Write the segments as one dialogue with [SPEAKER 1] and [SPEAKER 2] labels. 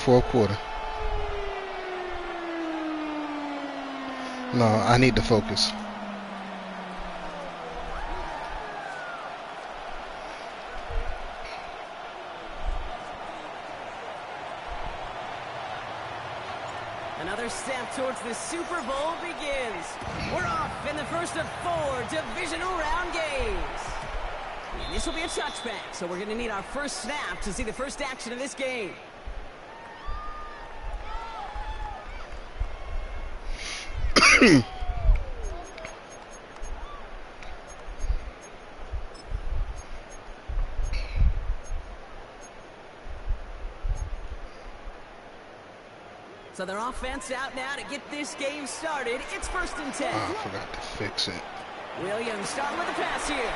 [SPEAKER 1] For a quarter. No, I need to focus.
[SPEAKER 2] Another step towards the Super Bowl begins. We're off in the first of 4 divisional round games. And this will be a touchback, so we're going to need our first snap to see the first action of this game. So their offense out now to get this game started. It's 1st and 10.
[SPEAKER 1] Oh, I forgot to fix it.
[SPEAKER 2] Williams starting with the pass here.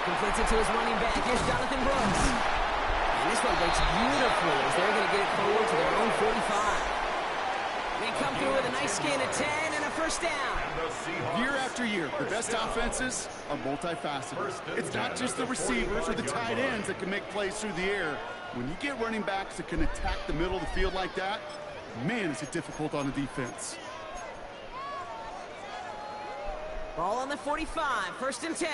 [SPEAKER 2] Completes it to his running back. Here's Jonathan Brooks. And this one breaks beautifully as they're going to get it forward to their own 45. They come through with a nice gain of 10 and a first down.
[SPEAKER 3] Year after year, the best offenses are multifaceted. It's not just the receivers or the tight ends that can make plays through the air. When you get running backs that can attack the middle of the field like that, man, is it difficult on the defense.
[SPEAKER 2] Ball on the 45, 1st and 10.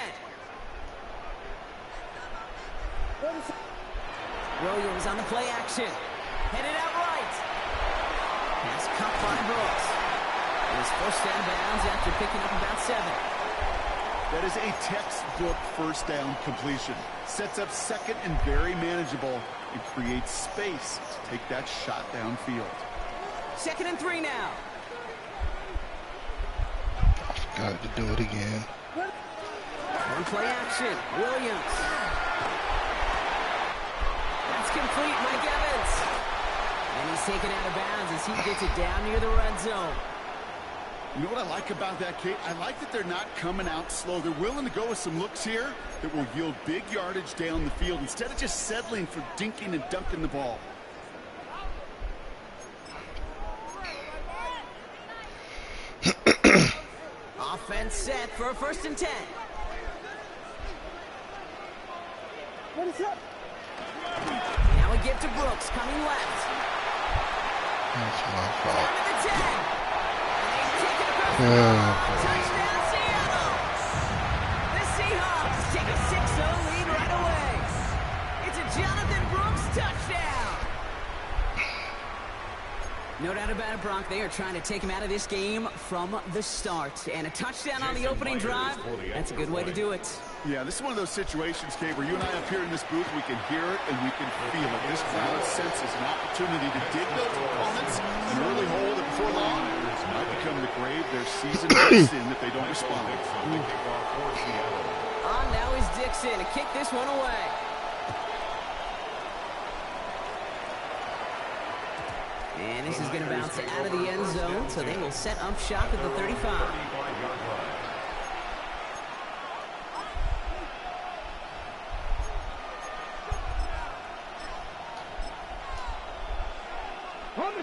[SPEAKER 2] Williams on the play action. Headed out right. Pass cut by Brooks. And his first down bounds after picking up about 7.
[SPEAKER 3] That is a textbook first down completion. Sets up second and very manageable and creates space to take that shot downfield.
[SPEAKER 2] 2nd and 3 now.
[SPEAKER 1] I forgot to do it again.
[SPEAKER 2] On play action, Williams. That's complete, Mike Evans. And he's taken out of bounds as he gets it down near the red zone.
[SPEAKER 3] You know what I like about that, Kate? I like that they're not coming out slow. They're willing to go with some looks here that will yield big yardage down the field instead of just settling for dinking and dunking the ball.
[SPEAKER 2] Offense set for a 1st and 10. What is up? Now we get to Brooks coming left.
[SPEAKER 1] That's my fault.
[SPEAKER 2] To the 10. And they take it across the
[SPEAKER 1] Oh,
[SPEAKER 2] touchdown, Seattle. The Seahawks take a 6-0 lead right away. It's a Jonathan Brooks touchdown. No doubt about it, Brock. They are trying to take him out of this game from the start. And a touchdown on the opening drive, that's a good way to do it.
[SPEAKER 3] Yeah, this is one of those situations, Kate, where you and I up here in this booth, we can hear it and we can feel it. This crowd senses an opportunity to dig those opponents an early hole that before long might become the grave their season is in if they don't respond.
[SPEAKER 2] On now is Dixon to kick this one away. And this is going to bounce out of the end zone, so they will set up shop at the 35.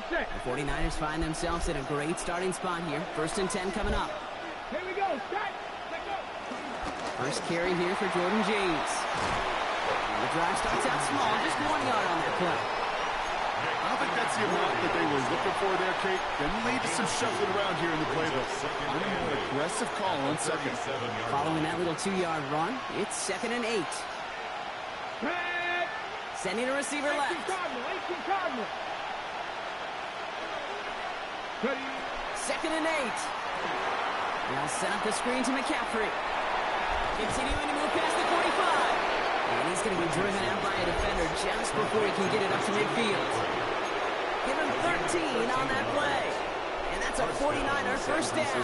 [SPEAKER 2] The 49ers find themselves in a great starting spot here. 1st and 10 coming up.
[SPEAKER 4] Here we go. Start. Let's go.
[SPEAKER 2] First carry here for Jordan James. The drive starts out small, just 1 yard on that play.
[SPEAKER 3] I don't think that's the amount that they were looking for there, Kate. Then lead to some shuffling around here in the playbook. An aggressive call on 2nd.
[SPEAKER 2] Following that little 2-yard run, it's 2nd and 8. Sending a receiver left.
[SPEAKER 4] 18 Cardinal.
[SPEAKER 2] 2nd and 8. Now set up the screen to McCaffrey. Continuing to move past the 45. And he's going to be driven out by a defender just before he can get it up to midfield. Give him 13 on that play. And that's a 49er first down.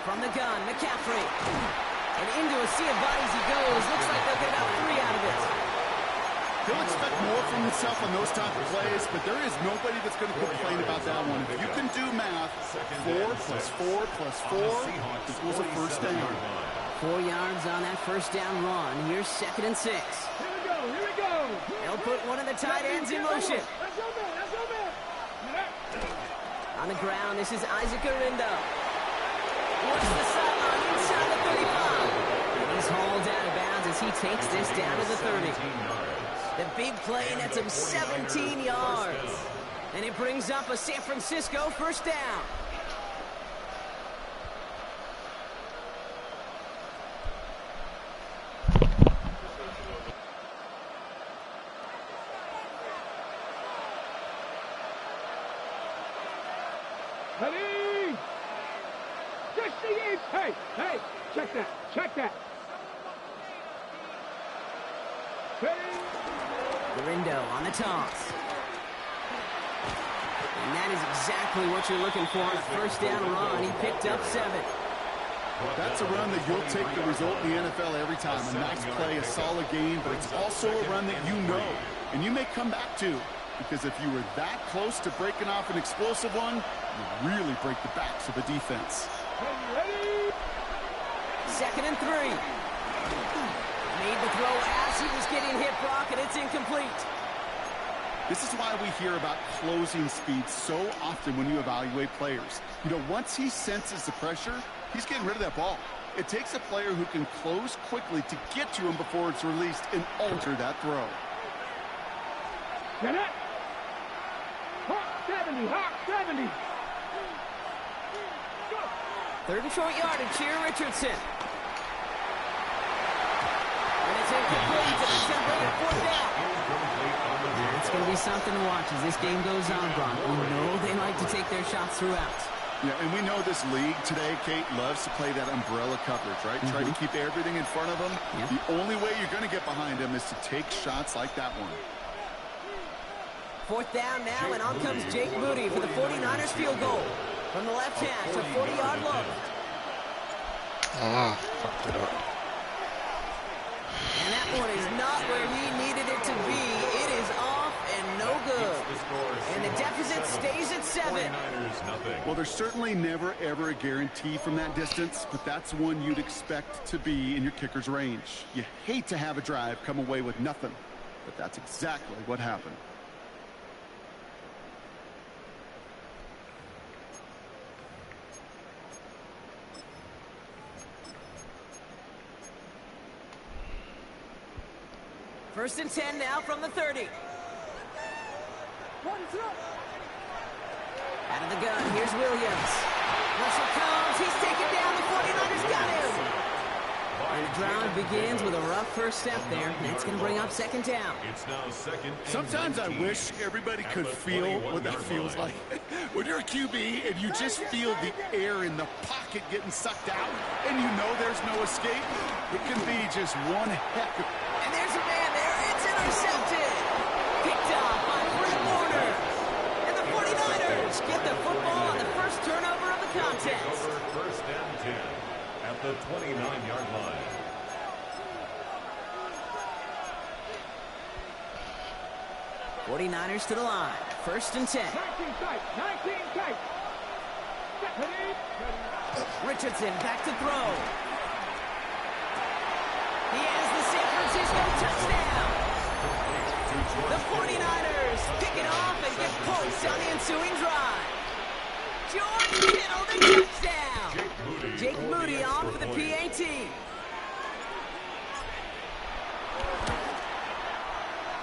[SPEAKER 2] From the gun, McCaffrey. And into a sea of bodies he goes. Looks like they'll get about 3 out of it.
[SPEAKER 3] He'll expect more from himself on those type of plays, but there is nobody that's going to complain about that one. If you can do math, 4 plus 4 plus 4 equals a first down.
[SPEAKER 2] 4 yards on that first down run. Here's 2nd and 6.
[SPEAKER 4] Here we go. Here we go.
[SPEAKER 2] They'll put one of the tight ends in motion.
[SPEAKER 4] Let's go, man. Let's go, man.
[SPEAKER 2] On the ground, this is Isaac Arindo. Watch the sideline inside the 35. And He's hauled out of bounds as he takes this down to the 30. The big play nets him 17 yards. And it brings up a San Francisco first down.
[SPEAKER 4] Ready? Just the eight. Hey, check that. Ready?
[SPEAKER 2] Garindo on the toss. And that is exactly what you're looking for on a first down run. He picked up 7.
[SPEAKER 3] That's a run that you'll take the result in the NFL every time. A nice play, a solid game, but it's also a run that you know and you may come back to. Because if you were that close to breaking off an explosive one, you really break the backs of the defense.
[SPEAKER 4] Ready?
[SPEAKER 2] 2nd and 3. Made the throw as he was getting hit, Brock, and it's incomplete.
[SPEAKER 3] This is why we hear about closing speed so often when you evaluate players. You know, once he senses the pressure, he's getting rid of that ball. It takes a player who can close quickly to get to him before it's released and alter that throw.
[SPEAKER 4] Get it? Hawk 70. Go.
[SPEAKER 2] 3rd and short yardage here, Richardson. And it's incomplete, and it's going to bring it 4th down. It's going to be something to watch as this game goes on, Brock. We know they like to take their shots throughout.
[SPEAKER 3] Yeah, and we know this league today, Kate, loves to play that umbrella coverage, right? Try to keep everything in front of them.
[SPEAKER 2] Yep.
[SPEAKER 3] The only way you're going to get behind them is to take shots like that one.
[SPEAKER 2] 4th down now, and on comes Jake Moody for the 49ers field goal. From the left hash, a 40-yard look.
[SPEAKER 1] Ah, fucked it up.
[SPEAKER 2] And that one is not where he needed it to be. It is off and no good. And the deficit stays at 7.
[SPEAKER 3] Well, there's certainly never, ever a guarantee from that distance, but that's one you'd expect to be in your kicker's range. You hate to have a drive come away with nothing, but that's exactly what happened.
[SPEAKER 2] First and 10 now from the 30. Out of the gun, here's Williams. Russell comes, he's taken down, the 49ers got him. And the drive begins with a rough first step there. That's going to bring up 2nd down.
[SPEAKER 5] It's now 2nd.
[SPEAKER 3] Sometimes I wish everybody could feel what that feels like. When you're a QB and you just feel the air in the pocket getting sucked out and you know there's no escape, it can be just one heck of...
[SPEAKER 2] And there's a man there. It's intercepted. Picked up by Fred Warner. And the 49ers get the football on the first turnover of the contest.
[SPEAKER 5] First and 10 at the 29-yard line.
[SPEAKER 2] '49ers to the line. First and 10.
[SPEAKER 4] 19 tight. Ready?
[SPEAKER 2] Richardson back to throw. He has the San Francisco touchdown. The 49ers pick it off and get points on the ensuing drive. George Kittle, the touchdown. Jake Moody on for the PAT.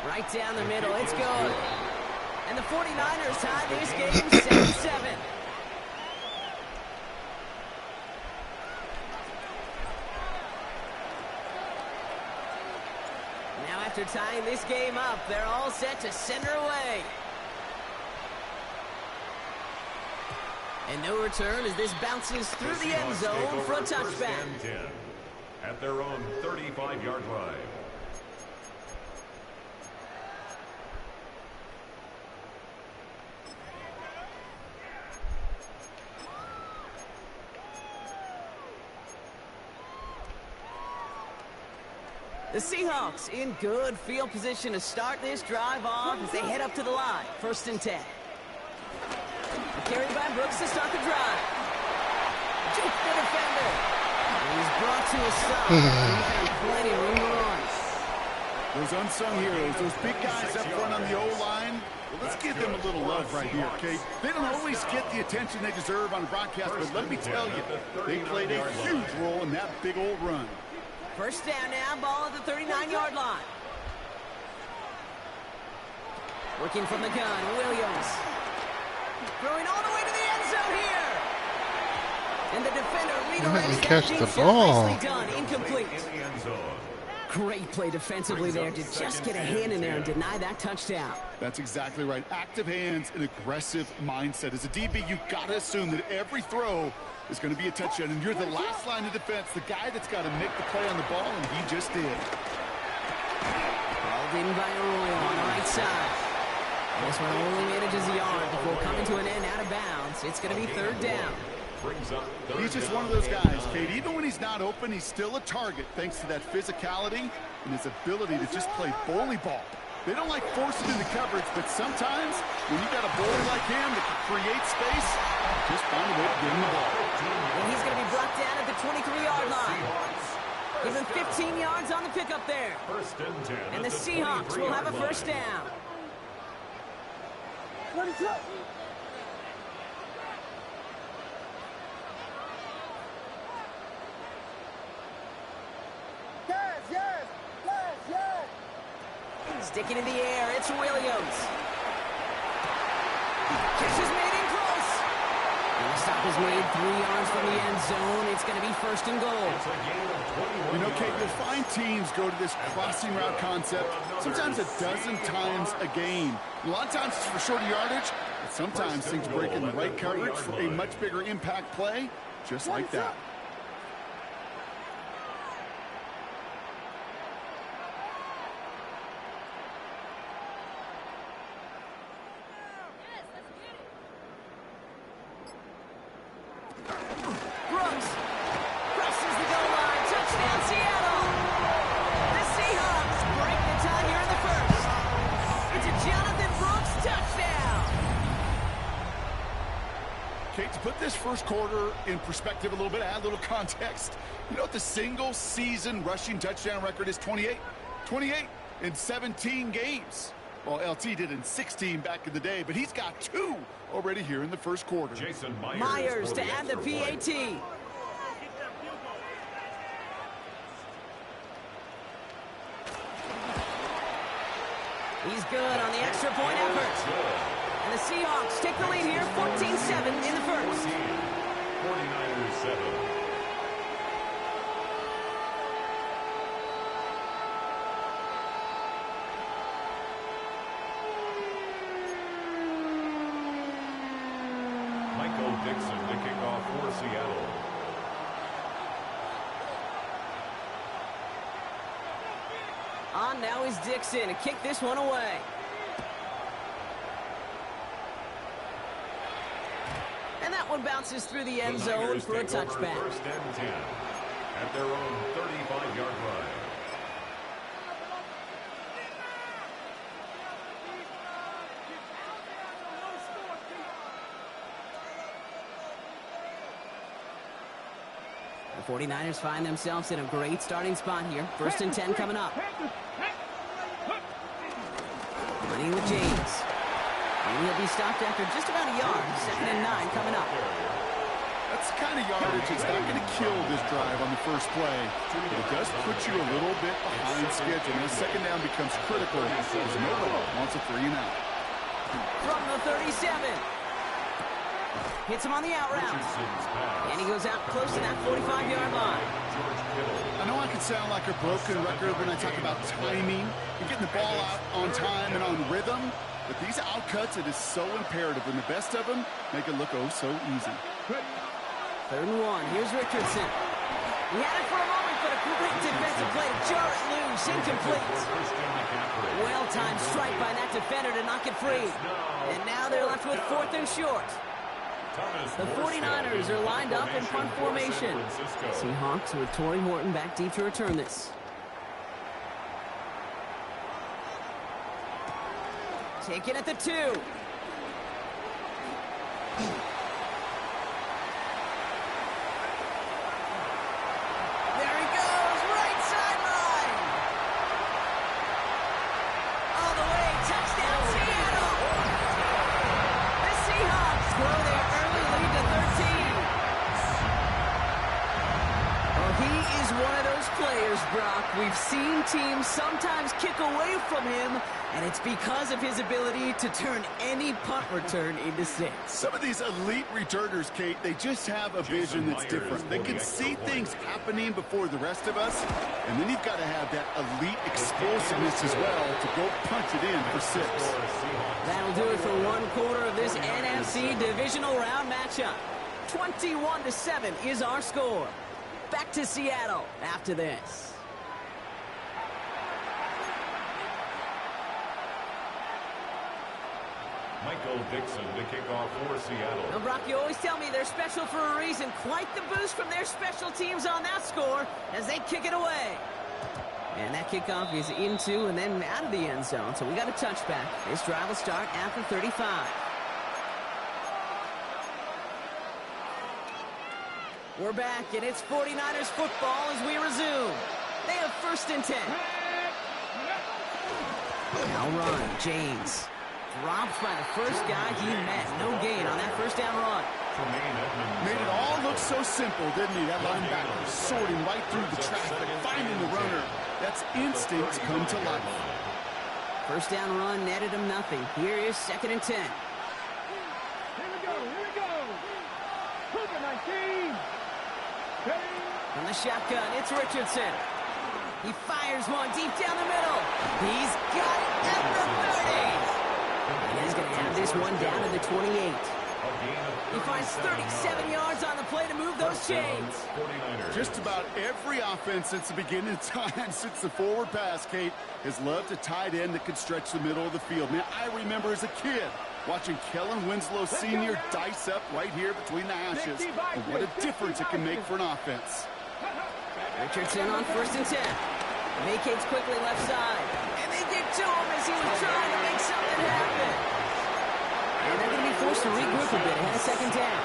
[SPEAKER 2] Right down the middle, it's good. And the 49ers tie this game 7-7. Now after tying this game up, they're all set to send her away. And no return as this bounces through the end zone for a touchback.
[SPEAKER 5] At their own 35-yard line.
[SPEAKER 2] The Seahawks in good field position to start this drive off as they head up to the line. First and 10. Carried by Brooks to start the drive. Jake the defender. And he's brought to a stop. He's plenty of room to run.
[SPEAKER 3] Those unsung heroes, those big guys up front on the O-line, well, let's give them a little love right here, okay? They don't always get the attention they deserve on the broadcast, but let me tell you, they played a huge role in that big old run.
[SPEAKER 2] First down now, ball at the 39-yard line. Working from the gun, Williams. Throwing all the way to the end zone here. And the defender
[SPEAKER 1] Let me
[SPEAKER 2] redirects
[SPEAKER 1] catch
[SPEAKER 2] that
[SPEAKER 1] the
[SPEAKER 2] deep shot.
[SPEAKER 1] ball.
[SPEAKER 2] Nicely done, incomplete.
[SPEAKER 5] In the end zone.
[SPEAKER 2] Great play defensively there to just get a hand in there and deny that touchdown.
[SPEAKER 3] That's exactly right. Active hands and aggressive mindset. As a DB, you've got to assume that every throw is going to be a touchdown, and you're the last line of defense, the guy that's got to make the play on the ball, and he just did.
[SPEAKER 2] Held in by Arroyo on the right side. This one only manages a yard before coming to an end out of bounds. It's going to be third down.
[SPEAKER 3] He's just one of those guys, Kate. Even when he's not open, he's still a target thanks to that physicality and his ability to just play bully ball. They don't like forcing into coverage, but sometimes when you got a bully like him that can create space, just find a way to get him the ball.
[SPEAKER 2] And he's going to be brought down at the 23-yard line. Give him 15 yards on the pickup there. And the Seahawks will have a first down. Sticking in the air, it's Williams. Catch is made in close. And the stop is made 3 yards from the end zone. It's going to be first and goal.
[SPEAKER 3] You know, Kate, you'll find teams go to this crossing route concept sometimes a dozen times a game. A lot of times it's for shorter yardage, but sometimes things break in the right coverage for a much bigger impact play, just like that. To put this first quarter in perspective a little bit, add a little context. You know what the single season rushing touchdown record is? 28. 28 in 17 games. Well, LT did in 16 back in the day, but he's got 2 already here in the first quarter.
[SPEAKER 5] Jason
[SPEAKER 2] Myers to add the PAT. He's good on the extra point effort. And the Seahawks take the lead here, 14-7 in the first.
[SPEAKER 5] 49ers 7. Michael Dixon to kick off for Seattle.
[SPEAKER 2] On now is Dixon to kick this one away. And that one bounces through the end zone for a touchback.
[SPEAKER 5] First and 10 at their own 35-yard line.
[SPEAKER 2] The 49ers find themselves in a great starting spot here. First and 10 coming up. Running with James. And he'll be stopped after just about a yard. Second and 9 coming up.
[SPEAKER 3] That's the kind of yardage that's not going to kill this drive on the first play. But it does put you a little bit behind schedule. Now, second down becomes critical because nobody wants a 3 and out.
[SPEAKER 2] From the 37. Hits him on the out route. And he goes out close to that 45-yard line.
[SPEAKER 3] I know I can sound like a broken record when I talk about timing and getting the ball out on time and on rhythm. But these outcuts, it is so imperative. And the best of them make it look oh so easy.
[SPEAKER 2] Third and 1. Here's Richardson. He had it for a moment, but a great defensive play to jar it loose. Incomplete. Well-timed strike by that defender to knock it free. And now they're left with 4th and short. The 49ers are lined up in front formation. Seahawks with Torrey Horton back deep to return this. Taken at the 2. There he goes, right sideline. All the way, touchdown Seattle. The Seahawks grow their early lead to 13. Well, he is one of those players, seen teams sometimes kick away from him, and it's because of his ability to turn any punt return into 6.
[SPEAKER 3] Some of these elite returners, Kate, they just have a vision that's different. They can see things happening before the rest of us, and then you've got to have that elite explosiveness as well to go punch it in for 6.
[SPEAKER 2] That'll do it for one quarter of this NFC divisional round matchup. 21-7 is our score. Back to Seattle after this.
[SPEAKER 5] Michael Dixon to kick off for Seattle.
[SPEAKER 2] Now, Brock, you always tell me they're special for a reason. Quite the boost from their special teams on that score as they kick it away. And that kickoff is into and then out of the end zone. So we got a touchback. This drive will start after 35. We're back, and it's 49ers football as we resume. They have 1st and 10. Now run, James. Dropped by the first guy he met. No gain on that 1st down run.
[SPEAKER 3] Made it all look so simple, didn't he? That linebacker sorting right through the traffic, finding the runner. That's instinct come to life.
[SPEAKER 2] 1st down run netted him nothing. Here is 2nd and 10.
[SPEAKER 4] Here we go. Cougar 19.
[SPEAKER 2] From the shotgun, it's Richardson. He fires one deep down the middle. He's got it at the 30. And he's going to have this one down to the 28. He finds 37 yards on the play to move those chains.
[SPEAKER 3] Just about every offense since the beginning of time, since the forward pass, Kate, has loved a tight end that could stretch the middle of the field. Man, I remember as a kid watching Kellen Winslow Sr. dice up right here between the hashes. And what a difference it can make for an offense.
[SPEAKER 2] Richardson on 1st and 10. Vacates quickly left side. And they get to him as he was trying to make something happen. And they're going to be forced to regroup a bit ahead of 2nd down.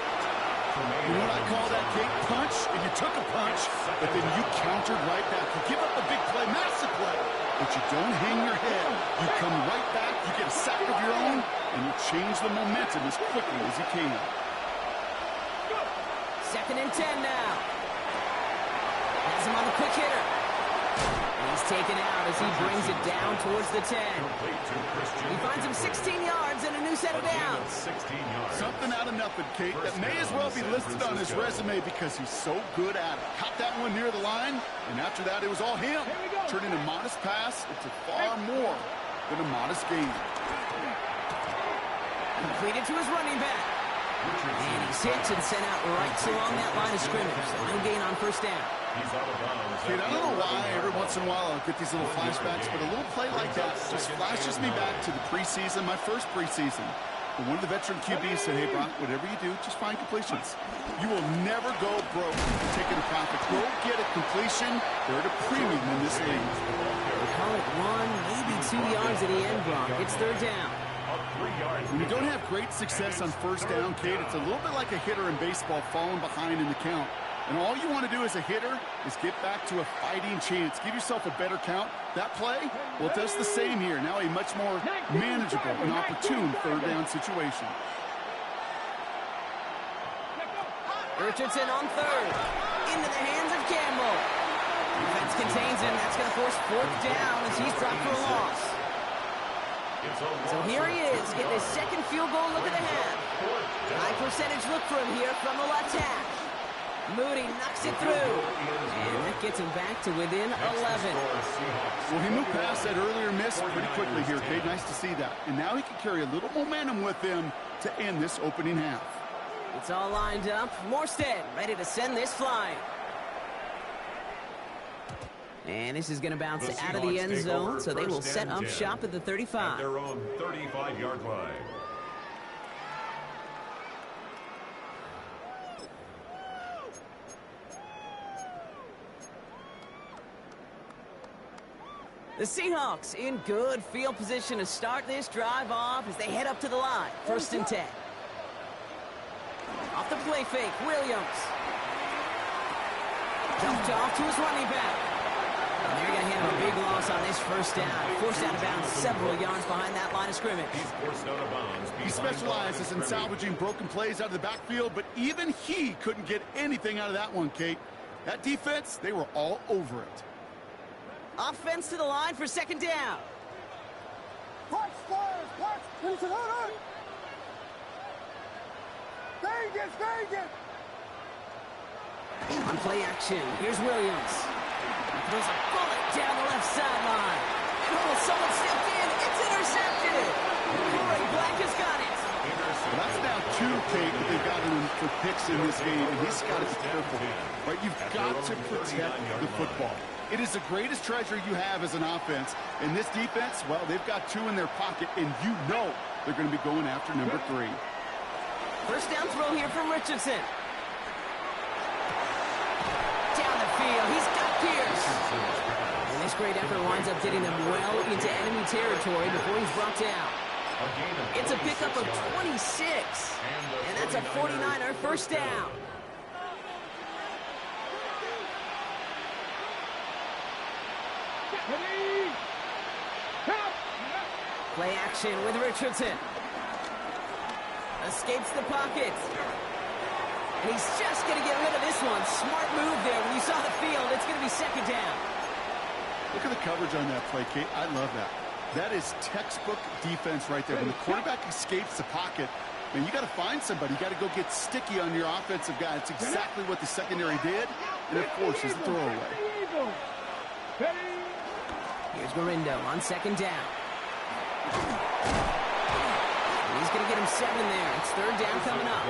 [SPEAKER 3] You know what I call that, Kate? Punch, and you took a punch, but then you countered right back. You give up a big play, massive play, but you don't hang your head. You come right back, you get a sack of your own, and you change the momentum as quickly as you can.
[SPEAKER 2] 2nd and 10 now. Has him on the quick hitter. And he's taken out as he brings it down towards the 10. He finds him 16 yards and a new set of downs.
[SPEAKER 3] Something out of nothing, Kate, that may as well be listed on his resume because he's so good at it. Caught that one near the line, and after that, it was all him. Turning a modest pass into far more than a modest gain.
[SPEAKER 2] Completed to his running back. And he's hit and sent out right along that line of scrimmage. No gain on 1st down.
[SPEAKER 3] Kate, I don't know why every once in a while I'll get these little flashbacks, but a little play like that just flashes me back to the preseason, my first preseason. And one of the veteran QBs said, hey, Brock, whatever you do, just find completions. You will never go broke taking a profit. Go get a completion. They're at a premium in this league.
[SPEAKER 2] They call it 1, maybe 2 yards at the end, Brock. It's 3rd down.
[SPEAKER 3] When you don't have great success on 1st down, Kate, it's a little bit like a hitter in baseball falling behind in the count. And all you want to do as a hitter is get back to a fighting chance. Give yourself a better count. That play, well, it does the same here. Now a much more manageable and opportune 3rd down situation.
[SPEAKER 2] Richardson on 3rd. Into the hands of Campbell. Defense contains him. That's going to force 4th down as he's dropped for a loss. So here he is, getting his 2nd field goal look of the half. High percentage look for him here from the left hash. Moody knocks it through. And that gets him back to within 11.
[SPEAKER 3] Well, he moved past that earlier miss pretty quickly here, Kate. Nice to see that. And now he can carry a little momentum with him to end this opening half.
[SPEAKER 2] It's all lined up. Morstead ready to send this flying. And this is going to bounce out of the end zone, so they will set up shop at the 35.
[SPEAKER 5] At their own 35-yard line.
[SPEAKER 2] The Seahawks in good field position to start this drive off as they head up to the line. 1st and 10. Off the play fake, Williams. Dumped off to his running back. And they're going to have a big loss on this 1st down. Forced out of bounds several yards behind that line of scrimmage.
[SPEAKER 5] He's forced out of bounds.
[SPEAKER 3] He specializes in salvaging broken plays out of the backfield, but even he couldn't get anything out of that one, Kate. That defense, they were all over it.
[SPEAKER 2] Offense to the line for second down.
[SPEAKER 4] Punch, Squires, punch. Vegas, Vegas.
[SPEAKER 2] On play action, here's Williams. He throws a bullet down the left sideline. Oh, someone stepped in. It's intercepted. Corey Black has got it.
[SPEAKER 3] Well, that's now 2, Kate, that they've got him for picks in this game, and he's got to be careful. Right? You've got to protect the football. It is the greatest treasure you have as an offense. And this defense, well, they've got 2 in their pocket, and you know they're going to be going after number 3.
[SPEAKER 2] First down throw here from Richardson. Down the field, he's got Pierce. And this great effort winds up getting them well into enemy territory before he's brought down. It's a pickup of 26, and that's a 49er first down. Play action with Richardson. Escapes the pocket. And he's just going to get rid of this one. Smart move there. When you saw the field, it's going to be second down.
[SPEAKER 3] Look at the coverage on that play, Kate. I love that. That is textbook defense right there. When the quarterback escapes the pocket, man, you got to find somebody. You got to go get sticky on your offensive guy. It's exactly what the secondary did, and it forces the throwaway.
[SPEAKER 2] Here's Gorindo on second down. He's going to get him 7 there. It's third down coming up.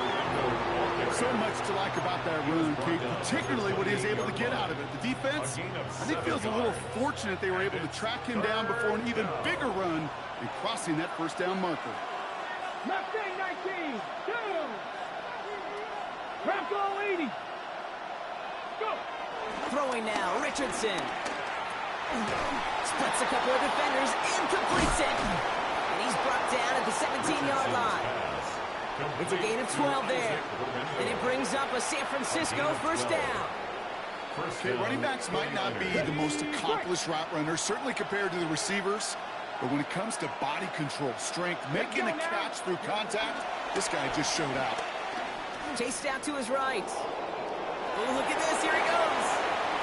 [SPEAKER 3] So much to like about that run, Kate, particularly what he was able to get out of it. The defense, I think, feels a little fortunate they were able to track him down before an even bigger run and crossing that first down marker.
[SPEAKER 4] Mustang 19, down. Bronco 80. Go.
[SPEAKER 2] Throwing now, Richardson. Splits a couple of defenders and completes it. And he's brought down at the 17-yard line. It's a gain of 12 there. And it brings up a San Francisco first down.
[SPEAKER 3] Okay, running backs might not be the most accomplished route runners, certainly compared to the receivers. But when it comes to body control, strength, making a catch through contact, this guy just showed out.
[SPEAKER 2] Chased out to his right. Oh, look at this. Here he goes.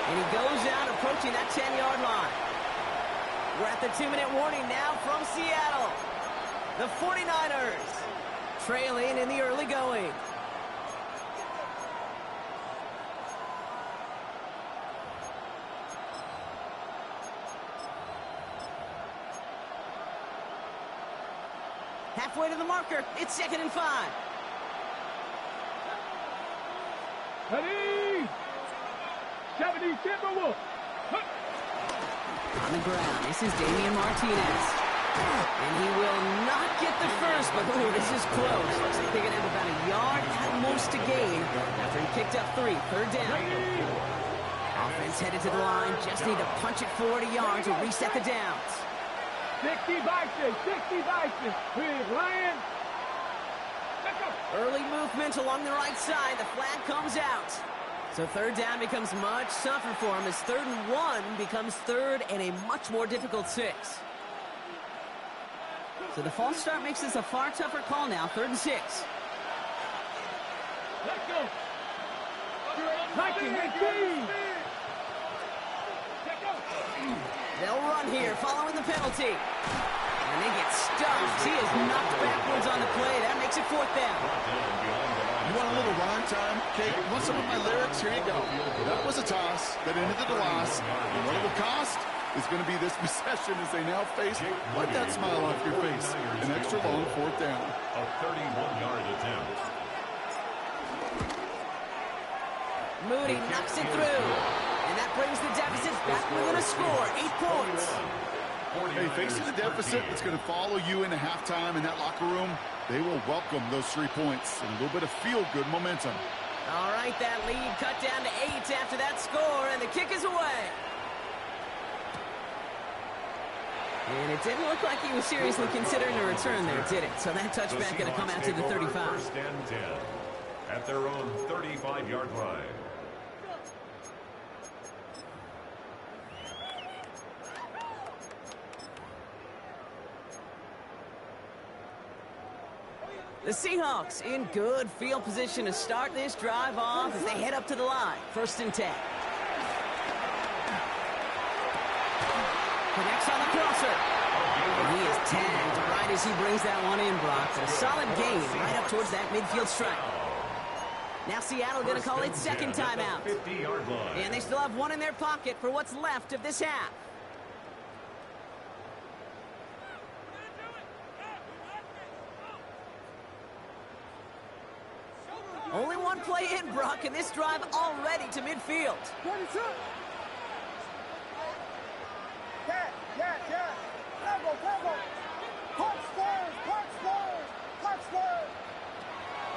[SPEAKER 2] And he goes out approaching that 10-yard line. We're at the 2-minute warning now from Seattle. The 49ers trailing in the early going. Halfway to the marker. It's 2nd and 5.
[SPEAKER 4] Ready. 70 Timberwolves.
[SPEAKER 2] On the ground, this is Damian Martinez. And he will not get the first, but ooh, this is close. Looks like they're going to have about a yard at most to gain after he picked up 3. Third down. Offense headed to the line. Just need to punch it 40 yards to reset the downs.
[SPEAKER 4] 60 Bison, 60 Bison. With Ryan. Let's go.
[SPEAKER 2] Early movement along the right side. The flag comes out. So third down becomes much tougher for him as 3rd and 1 becomes 3rd and a much more difficult 6. So the false start makes this a far tougher call now. 3rd and 6.
[SPEAKER 4] Let's go. 19.
[SPEAKER 2] They'll run here following the penalty. And they get stuffed. He is knocked backwards on the play. That makes it 4th down.
[SPEAKER 3] You want a little rhyme time? Kate, you want some of my lyrics? Here you go. That was a toss that ended in a loss. And what it will cost is going to be this possession as they now face, wipe that smile off your face, an extra long 4th down.
[SPEAKER 5] A 31-yard attempt.
[SPEAKER 2] Moody knocks it through. And that brings the deficit back within a score. 8 points.
[SPEAKER 3] Hey, facing the deficit that's going to follow you into halftime in that locker room, they will welcome those 3 points and a little bit of feel-good momentum.
[SPEAKER 2] All right, that lead cut down to 8 after that score, and the kick is away. And it didn't look like he was seriously considering a return there, did it? So that touchback going to come out to the 35.
[SPEAKER 5] First and 10 at their own 35-yard line.
[SPEAKER 2] The Seahawks in good field position to start this drive off as they head up to the line. 1st and 10. closer. And he is tagged right as he brings that one in, Brock. A solid gain right up towards that midfield stripe. Now Seattle going to call it second timeout. And they still have one in their pocket for what's left of this half. Only one play in, Brock, and this drive already to midfield.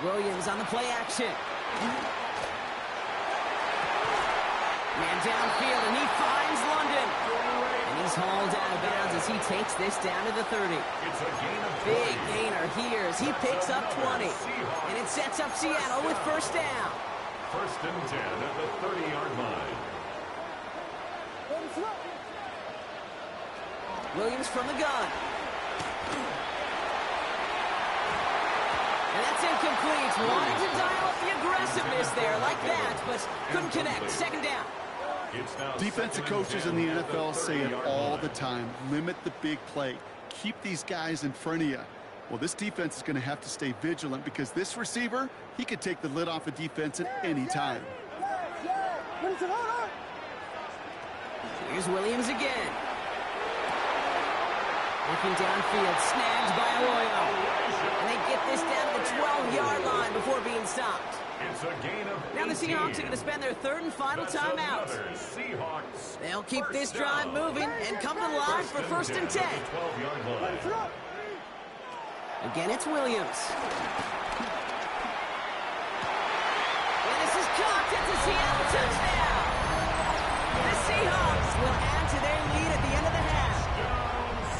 [SPEAKER 2] Williams on the play action. Man downfield, and he finds London. And he's hauled out of bounds as he takes this down to the 30. Big gainer here as he picks up 20. And it sets up Seattle with first down.
[SPEAKER 5] First and 10 at the 30-yard line.
[SPEAKER 2] Williams from the gun. And that's incomplete. Wanted to dial up the aggressiveness there like that, but couldn't connect. Second down.
[SPEAKER 3] Defensive coaches in the NFL say it all the time. Limit the big play. Keep these guys in front of you. Well, this defense is going to have to stay vigilant because this receiver, he could take the lid off a defense at any time.
[SPEAKER 2] Here's Williams again. Looking downfield, snagged by Arroyo. And they get this down to the 12-yard line before being stopped.
[SPEAKER 5] It's a gain of 18.
[SPEAKER 2] Now the Seahawks are going to spend their third and final timeout. They'll keep this drive moving and come to the line for first and 10. Again, it's Williams. And this is caught. It's a Seattle touchdown. The Seahawks will add to their lead at the end of the half.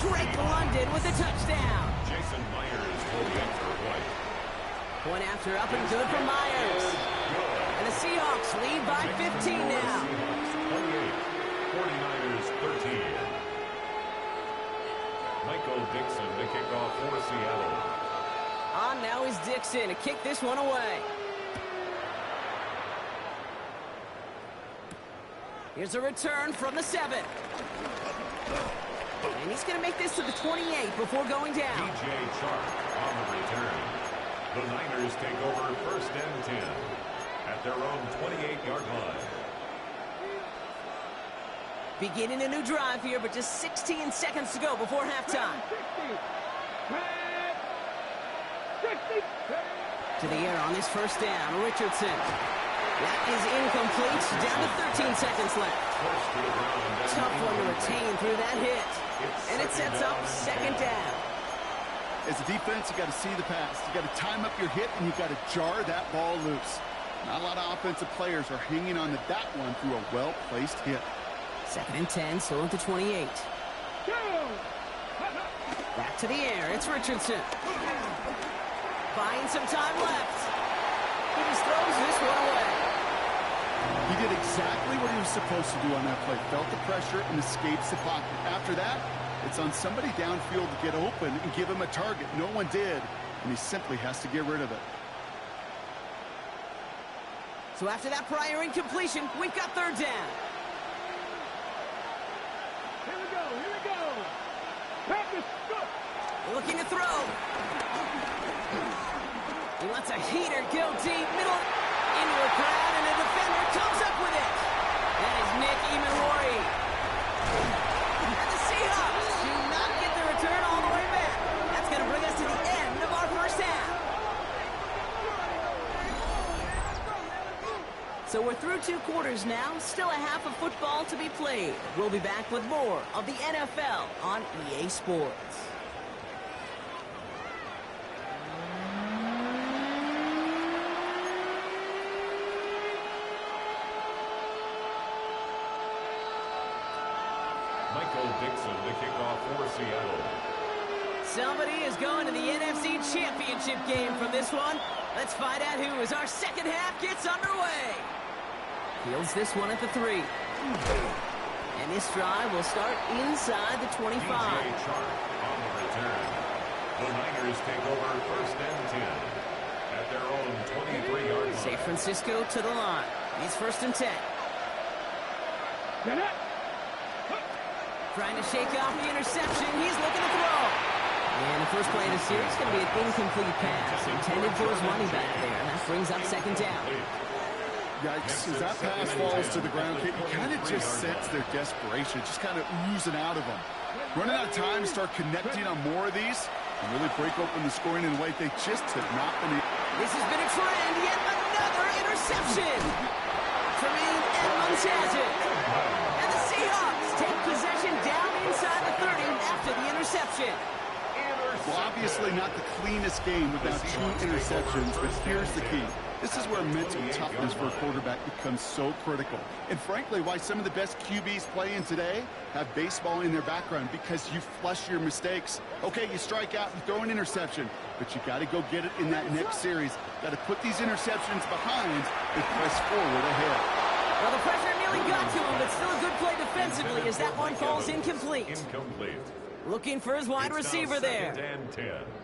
[SPEAKER 2] Drake London with a touchdown.
[SPEAKER 5] Jason Myers for the extra point.
[SPEAKER 2] Point after up and good for Myers. And the Seahawks lead by 15 now.
[SPEAKER 5] 48, 49ers 13. Michael Dixon to kick off for Seattle.
[SPEAKER 2] On now is Dixon to kick this one away. Here's a return from the 7. And he's going to make this to the 28 before going down.
[SPEAKER 5] DJ Chark on the return. The Niners take over first and 10 at their own 28-yard line.
[SPEAKER 2] Beginning a new drive here, but just 16 seconds to go before halftime. To the air on this first down, Richardson. That is incomplete. Down to 13 seconds left. Tough one to retain through that hit. And it sets up second down.
[SPEAKER 3] As a defense, you got to see the pass. You got to time up your hit, and you got to jar that ball loose. Not a lot of offensive players are hanging on to that one through a well-placed hit.
[SPEAKER 2] Second and 10, still at the 28. Back to the air, it's Richardson. Buying some time left. He just throws this one away.
[SPEAKER 3] He did exactly what he was supposed to do on that play. Felt the pressure and escapes the pocket. After that, it's on somebody downfield to get open and give him a target. No one did, and he simply has to get rid of it.
[SPEAKER 2] So after that prior incompletion, we've got third down.
[SPEAKER 4] Here we go. Practice, go.
[SPEAKER 2] Looking to throw. He lets a heater go deep, middle, into a crowd, and a defender comes up with it. That is Nick Emenwari. And the Seahawks do not get the return all the way back. That's going to bring us to the end of our first half. So we're through 2 quarters now, still a half of football to be played. We'll be back with more of the NFL on EA Sports.
[SPEAKER 5] Michael Dixon to kick off for Seattle.
[SPEAKER 2] Somebody is going to the NFC Championship game from this one. Let's find out who as our second half gets underway. Fields this one at the 3. And this drive will start inside the 25.
[SPEAKER 5] DJ Chark on the return. The Niners take over first and 10 at their own 23-yard line.
[SPEAKER 2] San Francisco to the line. It's first and 10. Trying to shake off the interception. He's looking to throw. And the first play of the series is going to be an incomplete pass intended for his running back there. And that brings up second down.
[SPEAKER 3] Yikes, as that pass falls to the ground, you kind of just sense their desperation, just kind of oozing out of them. Running out of time to start connecting on more of these and really break open the scoring in a way they just have not been able.
[SPEAKER 2] This has been a trend. Yet another interception. Tremaine Edmonds has it. And the Seahawks take possession down inside the 30 after the interception.
[SPEAKER 3] Well, obviously not the cleanest game without 2 interceptions, but here's the key. This is where mental toughness for a quarterback becomes so critical. And frankly, why some of the best QBs playing today have baseball in their background, because you flush your mistakes. Okay, you strike out and throw an interception, but you got to go get it in that next series. Got to put these interceptions behind and press forward ahead.
[SPEAKER 2] Well, the pressure nearly got to him, but still a good play defensively as that one falls incomplete. Looking for his wide receiver there.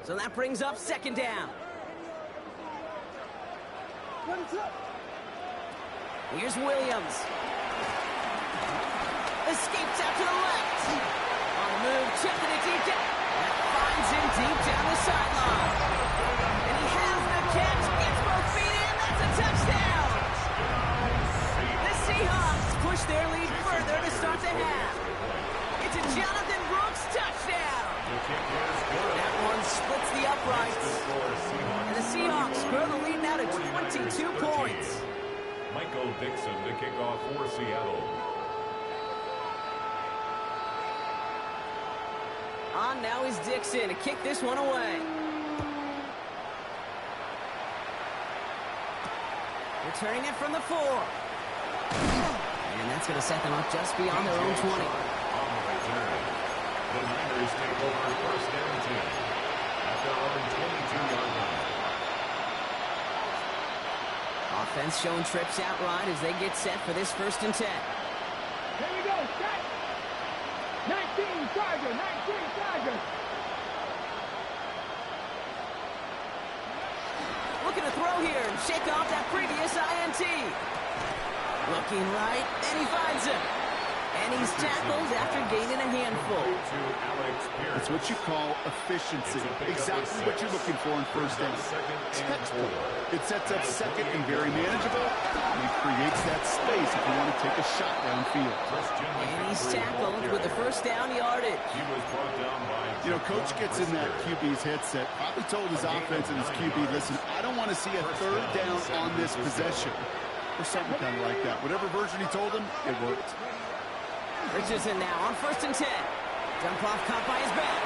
[SPEAKER 2] So that brings up second down. Here's Williams. Escapes out to the left. On the move, chipping it deep down. That finds him deep down the sideline. And he has the catch. Gets both feet in. That's a touchdown. The Seahawks push their lead further to start the half. It's a Jonathan Brooks touchdown. That one splits the uprights. And the Seahawks grow the lead now to 22 points.
[SPEAKER 5] Michael Dixon to kick off for Seattle.
[SPEAKER 2] On now is Dixon to kick this one away. Returning it from the 4. And that's going to set them up just beyond their own 20.
[SPEAKER 5] On the return, the Niners take over first and 10 at their own 22-yard line.
[SPEAKER 2] Offense showing trips out right as they get set for this first and 10.
[SPEAKER 4] Here we go, set. 19 Chargers, 19 Chargers.
[SPEAKER 2] Looking to throw here and shake off that previous INT. Looking right, and he finds him. And he's tackled after gaining a handful.
[SPEAKER 3] It's what you call efficiency. Exactly what you're looking for in first down. Textbook. It sets up second and very manageable, and it creates that space if you want to take a shot downfield.
[SPEAKER 2] And he's tackled with the first down yardage.
[SPEAKER 3] You know, Coach gets in that QB's headset, probably told his offense and his QB, listen, I don't want to see a third down on this possession. Or something kind of like that. Whatever version he told him, it worked.
[SPEAKER 2] Richardson now on first and 10. Dump off caught by his back.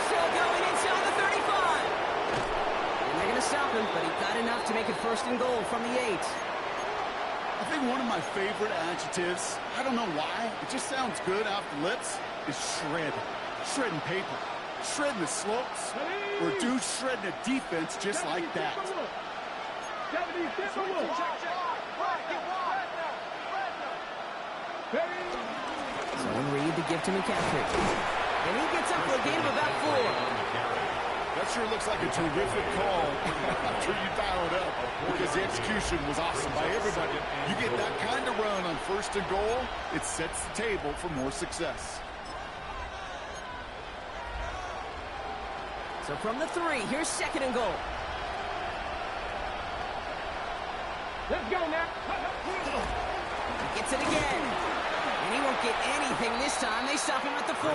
[SPEAKER 2] Still going inside the 35. And they're going to stop him, but he got enough to make it first and goal from the 8.
[SPEAKER 3] I think one of my favorite adjectives, I don't know why, it just sounds good off the lips, is shred. Shredding paper. Shredding the slopes. Or a dude shredding a defense just like that.
[SPEAKER 4] 76
[SPEAKER 2] So Reed to give to McCaffrey. And he gets up for a gain of about 4.
[SPEAKER 3] That sure looks like a terrific call after you dial it up, because the execution was awesome by everybody. You get that kind of run on first and goal, it sets the table for more success.
[SPEAKER 2] So from the 3, here's second and goal.
[SPEAKER 4] Let's go now.
[SPEAKER 2] He gets it again. And he won't get anything this time. They stop him at the 4.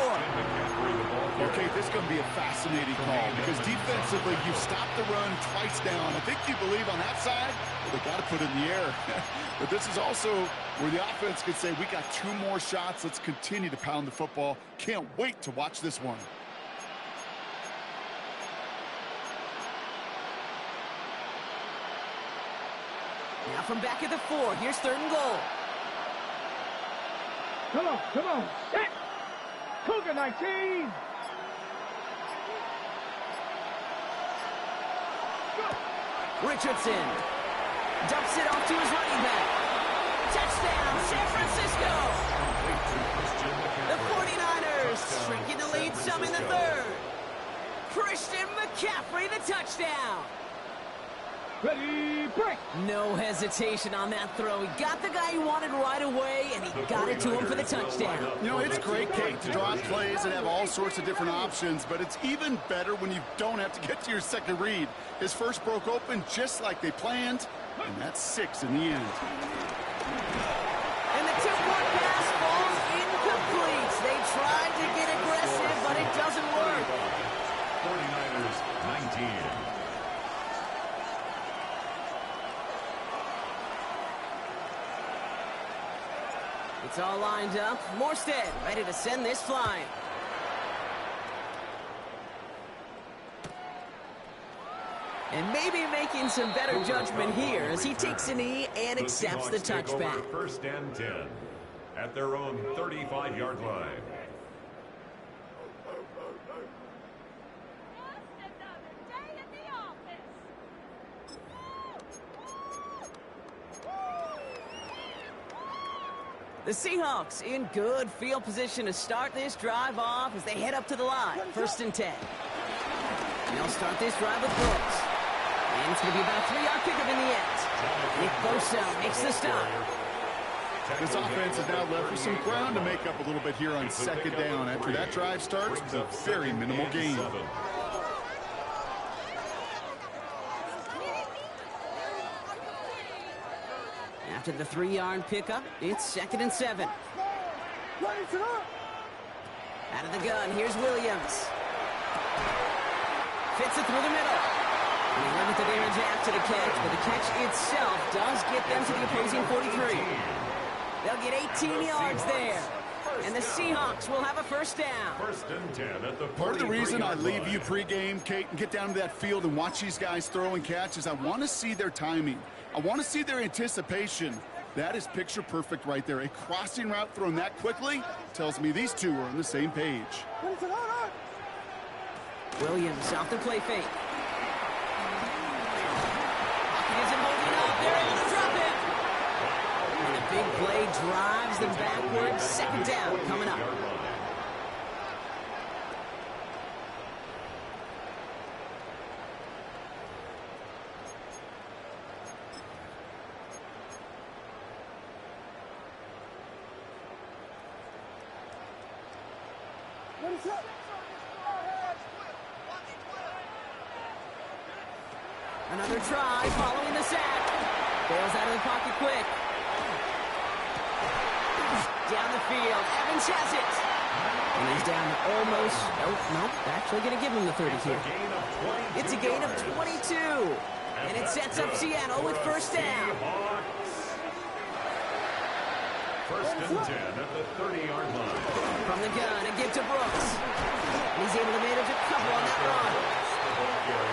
[SPEAKER 3] Okay, this is going to be a fascinating call, because defensively, you've stopped the run twice down. I think you believe on that side, well, they got to put it in the air. But this is also where the offense could say, we got 2 more shots. Let's continue to pound the football. Can't wait to watch this one.
[SPEAKER 2] Now from back at the 4, here's third and goal.
[SPEAKER 4] Come on, come on. Set. Cougar 19.
[SPEAKER 2] Richardson dumps it off to his running back. Touchdown, San Francisco. The 49ers shrinking the lead some in the 3rd. Christian McCaffrey, the touchdown.
[SPEAKER 4] Ready, break.
[SPEAKER 2] No hesitation on that throw. He got the guy he wanted right away, and he got it to him for the touchdown.
[SPEAKER 3] You know, it's great, Kate, to draw plays and have all sorts of different options, but it's even better when you don't have to get to your second read. His first broke open just like they planned, and that's 6 in the end.
[SPEAKER 2] And the two-point pass falls incomplete. They tried to get aggressive, but it doesn't work.
[SPEAKER 5] 49ers 19.
[SPEAKER 2] It's all lined up. Morstead ready to send this flying. And maybe making some better judgment here as he takes a knee and accepts the touchback.
[SPEAKER 5] First and 10 at their own 35-yard line.
[SPEAKER 2] The Seahawks in good field position to start this drive off as they head up to the line. First and 10. And they'll start this drive with Brooks. And it's going to be about a 3-yard pickup in the end. Nick Bosa makes the stop.
[SPEAKER 3] This offense is now left with some ground to make up a little bit here on second down. After that drive starts, a very minimal gain.
[SPEAKER 2] After the 3-yard pickup, it's second and 7. Out of the gun, here's Williams. Fits it through the middle. And they limit the damage after the catch, but the catch itself does get them to the opposing 43. They'll get 18 yards there. And the Seahawks will have a first down.
[SPEAKER 5] First and 10 at the
[SPEAKER 3] Part of the reason I leave you pregame, Kate, and get down to that field and watch these guys throw and catch is I want to see their timing. I want to see their anticipation. That is picture perfect right there. A crossing route thrown that quickly tells me these two are on the same page.
[SPEAKER 2] Williams off the play fake. Pocket isn't holding up. They're able to drop it. And the big play drives them backwards. Second down coming up. Another try following the sack. Bails out of the pocket quick. Down the field. Evans has it. And he's down to almost... Nope. Actually going to give him the 30 here. It's a gain of 22. And it sets up Seattle with first down.
[SPEAKER 5] First and 10 at the 30-yard line.
[SPEAKER 2] From the gun, a give to Brooks. He's able to manage a couple on that run.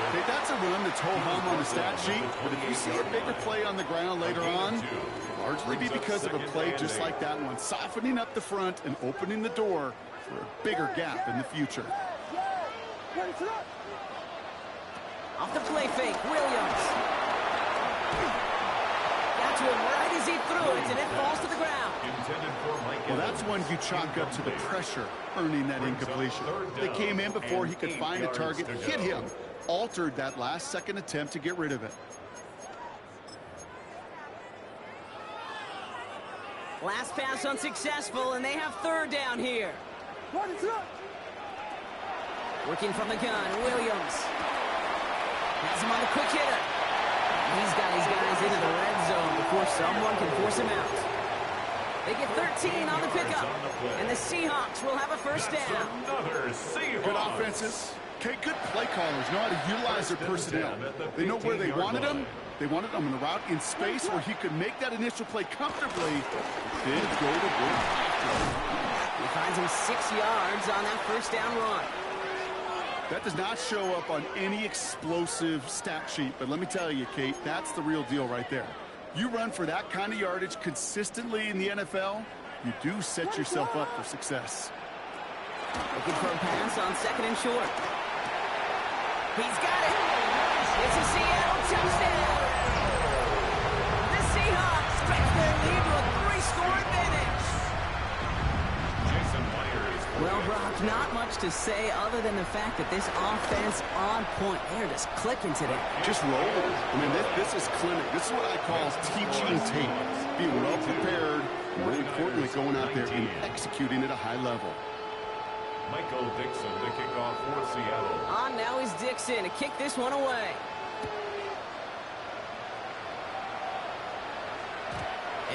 [SPEAKER 3] Hey, that's a run that's ho-hum on the stat sheet, but if you see a bigger play on the ground later on, it'll largely be because of a play just like that one, softening up the front and opening the door for a bigger gap in the future.
[SPEAKER 2] Off the play fake, Williams. Got to him right as he threw it, and it falls to the ground.
[SPEAKER 3] Well, that's one you chalk up to the pressure earning that incompletion. They came in before he could find a target, hit him, altered that last-second attempt to get rid of it.
[SPEAKER 2] Last pass unsuccessful, and they have third down here. Working from the gun, Williams. Has him on the quick hitter. He's got his guys into the red zone before someone can force him out. They get 13 on the pickup, and the Seahawks will have a first down.
[SPEAKER 3] Good offenses. Okay, good play callers know how to utilize their personnel. They know where they wanted him. They wanted him on the route in space where he could make that initial play comfortably, then go to work.
[SPEAKER 2] He finds him 6 yards on that first down run.
[SPEAKER 3] That does not show up on any explosive stat sheet, but let me tell you, Kate, that's the real deal right there. You run for that kind of yardage consistently in the NFL, you do set yourself up for success.
[SPEAKER 2] Looking for a pass on second and short. He's got it. It's a Seattle touchdown. The Seahawks stretch their lead to a 3-score advantage.
[SPEAKER 5] Jason Myers
[SPEAKER 2] Well, Brock, not much to say other than the fact that this offense on point. They're just clicking today.
[SPEAKER 3] Just rolling. I mean, this is clinic. This is what I call teaching tape. Being well prepared, and more importantly, going out there and executing at a high level.
[SPEAKER 5] Michael Dixon, the kickoff for Seattle.
[SPEAKER 2] On now is Dixon to kick this one away.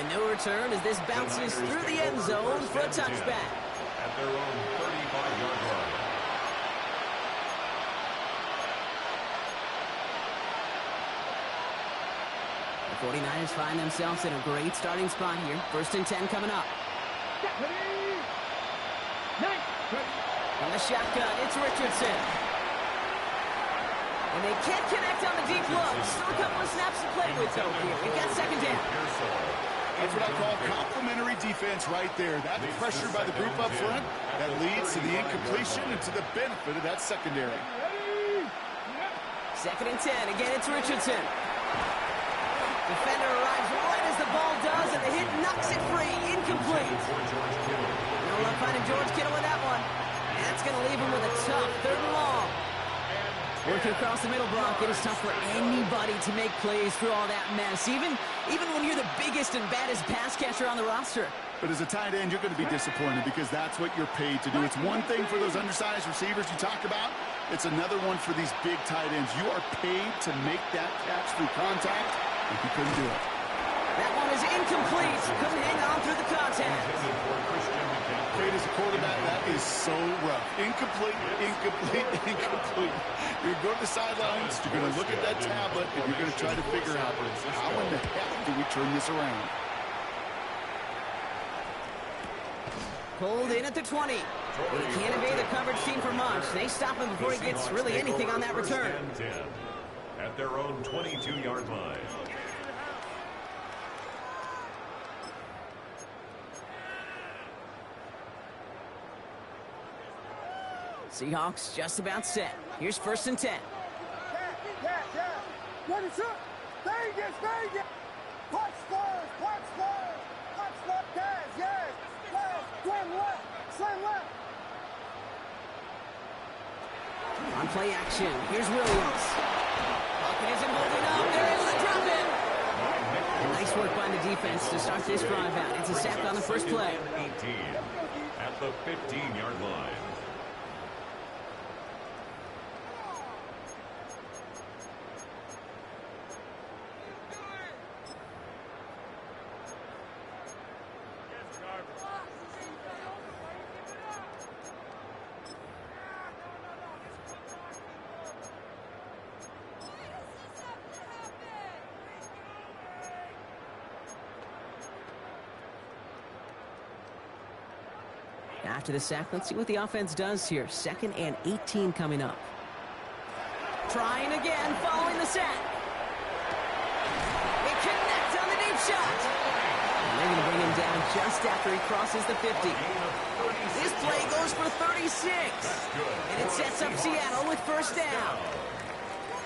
[SPEAKER 2] And no return as this bounces through the end zone for a touchback.
[SPEAKER 5] At their own 35-yard line.
[SPEAKER 2] The 49ers find themselves in a great starting spot here. 1st and 10 coming up. From the shotgun, it's Richardson. And they can't connect on the deep look. Still a couple of snaps to play with, though, here. We've got 2nd down.
[SPEAKER 3] That's what I call complimentary defense right there. That pressure by the group up front, that leads to the incompletion and to the benefit of that secondary.
[SPEAKER 2] 2nd and 10. Again, it's Richardson. Defender arrives right as the ball does, and the hit knocks it free. Incomplete. No luck finding George Kittle with that one. And that's going to leave him with a tough 3rd and long. Working across the middle block, it is tough for anybody to make plays through all that mess, even when you're the biggest and baddest pass catcher on the roster.
[SPEAKER 3] But as a tight end, you're going to be disappointed because that's what you're paid to do. It's one thing for those undersized receivers you talk about. It's another one for these big tight ends. You are paid to make that catch through contact, and you couldn't do it.
[SPEAKER 2] That one is incomplete. Couldn't hang on through the contact.
[SPEAKER 3] Paid as a quarterback, that is so rough. Incomplete, incomplete, incomplete. You're going to the sidelines, you're going to look at that tablet, and you're going to try to figure out how in the heck do we turn this around.
[SPEAKER 2] Pulled in at the 20. He can't evade the coverage team for much. They stop him before he gets really anything on that return.
[SPEAKER 5] At their own 22-yard line.
[SPEAKER 2] Seahawks just about set. Here's 1st and 10.
[SPEAKER 4] What is up? Vegas, Vegas! Punch first, punch first! Punch left, guys, yes! Left, slam left!
[SPEAKER 2] On play action, here's Williams. Pocket isn't holding up. They're able to drop it. Nice work by the defense to start this drive out. It's a sack on the first play.
[SPEAKER 5] 18 at the 15-yard line.
[SPEAKER 2] After the sack, let's see what the offense does here. 2nd and 18 coming up. Trying again, following the sack. It connects on the deep shot. And they're going to bring him down just after he crosses the 50. This play goes for 36. And it sets up Seattle with 1st down.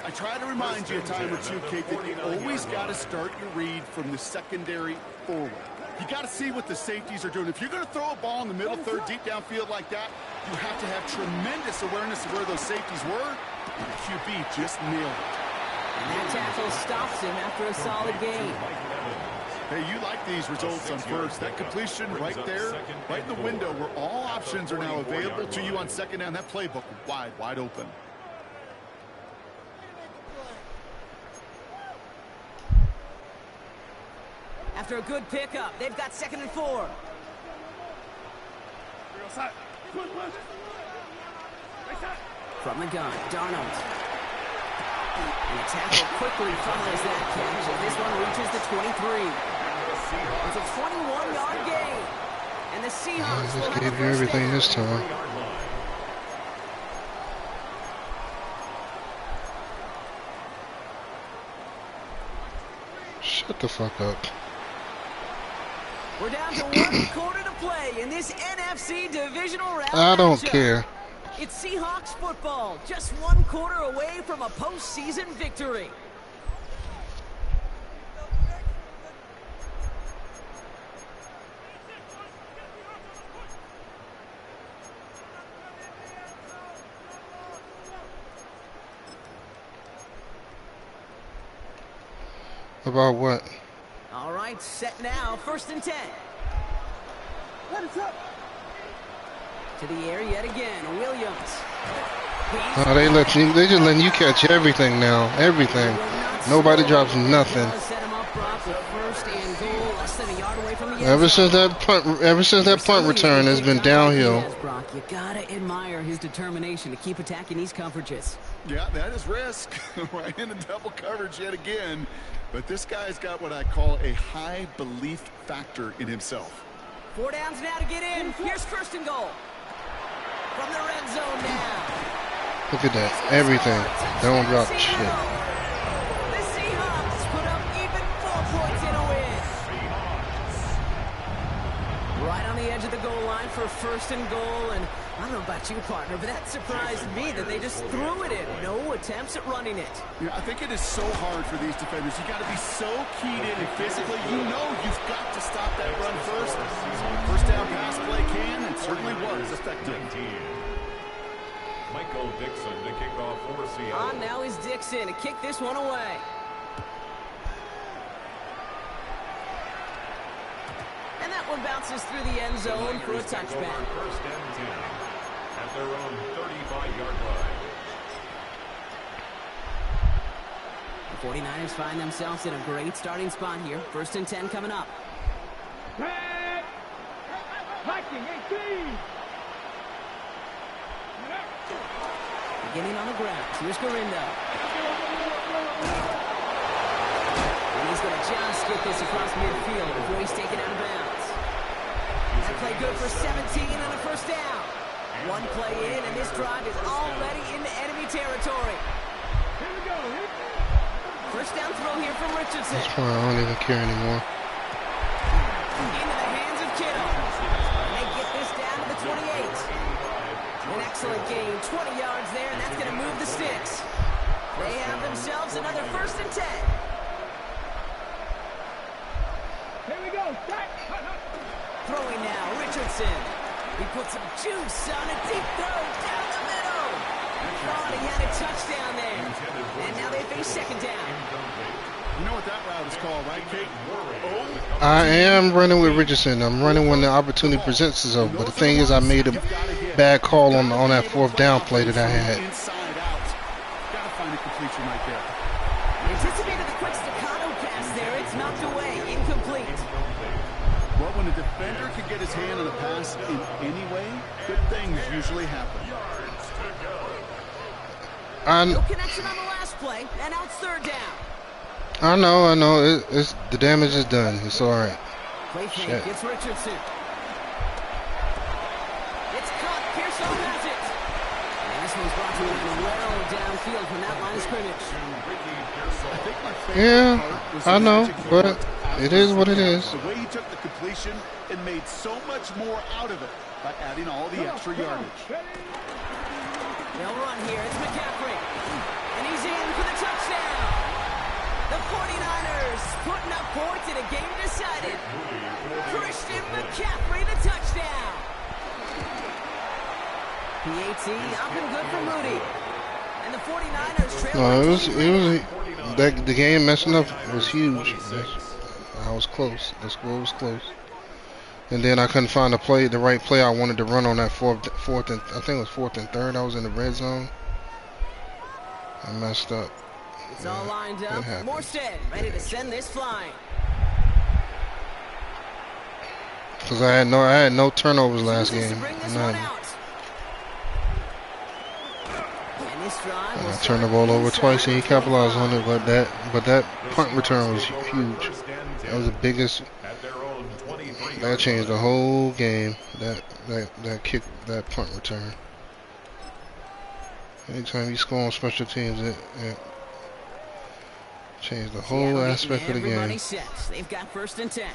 [SPEAKER 3] I try to remind you a time or two, Kate, that you always got to start your read from the secondary forward. You got to see what the safeties are doing. If you're going to throw a ball in the middle third, deep downfield like that, you have to have tremendous awareness of where those safeties were. And the QB just nailed it.
[SPEAKER 2] And that tackle stops him after a solid gain.
[SPEAKER 3] Hey, you like these results on first. That completion right there, right in the window where all options are now available to you on 2nd down. That playbook wide open.
[SPEAKER 2] After a good pickup, they've got 2nd and 4. From the gun, Darnold. And the tackle quickly follows that catch as this one reaches the 23. It's a 21-yard gain. And the Seahawks will have
[SPEAKER 1] Just gave you everything this time. Shut the fuck up.
[SPEAKER 2] We're down to 1 quarter to play in this NFC divisional round.
[SPEAKER 1] I don't
[SPEAKER 2] matchup.
[SPEAKER 1] care.
[SPEAKER 2] It's Seahawks football, just 1 quarter away from a postseason victory.
[SPEAKER 1] About what?
[SPEAKER 2] All right, set now. 1st and 10.
[SPEAKER 4] Let it up.
[SPEAKER 2] To the air yet again. Williams.
[SPEAKER 1] They just letting you catch everything now. Everything. Nobody drops nothing.
[SPEAKER 2] Set him up, Brock, with 1st and goal, less than a yard away from the end
[SPEAKER 1] Ever
[SPEAKER 2] zone.
[SPEAKER 1] since that punt return has been downhill.
[SPEAKER 2] Brock, you gotta admire his determination to keep attacking these coverages.
[SPEAKER 3] Yeah, that is risk. Right into double coverage yet again. But this guy's got what I call a high belief factor in himself.
[SPEAKER 2] 4 downs now to get in. Here's 1st and goal. From the red zone now.
[SPEAKER 1] Look at that. Everything. Don't drop shit.
[SPEAKER 2] The Seahawks put up even 4 points in a win. Right on the edge of the goal line for 1st and goal. And I don't know about you, partner, but that surprised me that they just threw it in. No attempts at running it.
[SPEAKER 3] Yeah, I think it is so hard for these defenders. You got to be so keyed in and physically. You know you've got to stop that run first. So the 1st down pass play can and certainly was effective.
[SPEAKER 5] Michael Dixon to kick off for Seattle.
[SPEAKER 2] On now is Dixon to kick this one away. And that one bounces through the end zone for a touchback.
[SPEAKER 5] 1st and 10 at their own 35-yard line.
[SPEAKER 2] The 49ers find themselves in a great starting spot here. 1st and 10 coming up. Beginning on the ground. Here's Garindo. And he's going to just get this across midfield before he's taken out of bounds. That play good for 17 and a 1st down. One play in, and this drive is already into enemy territory. 1st down throw here from Richardson.
[SPEAKER 1] That's why I don't even care anymore.
[SPEAKER 2] Into the hands of Kittle. And they get this down to the 28. An excellent gain, 20 yards there, and that's going to move the sticks. They have themselves another 1st and 10.
[SPEAKER 4] Here we go.
[SPEAKER 2] Throwing now, Richardson. He puts some juice on a deep throw down the middle. Thought he had a touchdown there. And now they face 2nd down.
[SPEAKER 3] You know what that route is called, right, Kate? Oh.
[SPEAKER 1] I am running with Richardson. I'm running when the opportunity presents itself. But the thing is, I made a bad call on that 4th down play that I had.
[SPEAKER 3] Inside out. Got to find a completion right there.
[SPEAKER 2] Anticipated the quick staccato pass there. It's knocked away. Incomplete.
[SPEAKER 3] Well, when a defender can get his hand on a pass in any way, good things usually happen.
[SPEAKER 2] No connection on the last play, and now it's 3rd down.
[SPEAKER 1] I know. It's the damage is done. It's all right.
[SPEAKER 2] Play fake. It's Richardson. It's caught. Pearson has it. And this one's brought to him well downfield from that line of scrimmage.
[SPEAKER 3] I think my favorite part was
[SPEAKER 1] I know,
[SPEAKER 3] magic he
[SPEAKER 1] but
[SPEAKER 3] worked
[SPEAKER 1] it is what it is.
[SPEAKER 3] The way he took the completion and made so much more out of it by adding all the extra yardage.
[SPEAKER 2] They'll run here. It's McCaffrey. And he's in for the touchdown. The 49ers putting up points in a game decided. Christian McCaffrey, the touchdown. PAT up and good for Moody. And the 49ers trail.
[SPEAKER 1] No, the game messing up was huge. I was close. The score was close. And then I couldn't find the right play I wanted to run on that fourth and I think it was 4th and 3rd. I was in the red zone. I messed up.
[SPEAKER 2] It's all lined up. Morstead ready to send this flying.
[SPEAKER 1] Because I had no turnovers last game. None. And I turned the ball over twice and he capitalized on it, but that punt return was huge. That was the biggest. That changed the whole game. That kick, that punt return. Anytime you score on special teams, it changed the whole aspect of the game.
[SPEAKER 2] They've got 1st and 10.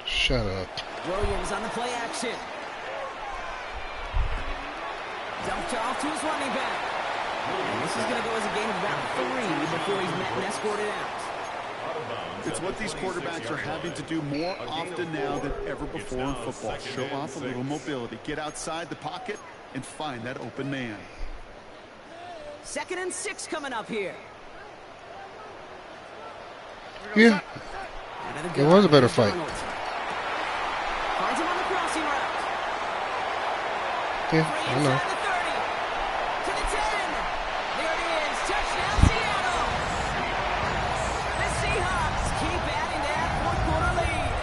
[SPEAKER 1] Shut up.
[SPEAKER 2] Williams on the play action. Dumped off to his running back. And this is going to go as a game of about 3 before he's met and escorted out.
[SPEAKER 3] It's what these quarterbacks are having to do more often now than ever before in football. Show off a little mobility. Get outside the pocket and find that open man.
[SPEAKER 2] 2nd and 6 coming up here.
[SPEAKER 1] Yeah, it was a better fight.
[SPEAKER 2] Finds him on the crossing route.
[SPEAKER 1] Yeah, I know.
[SPEAKER 2] Inside the 30. To the 10. There it is. Touchdown, Seattle. The Seahawks keep adding to that fourth-quarter lead.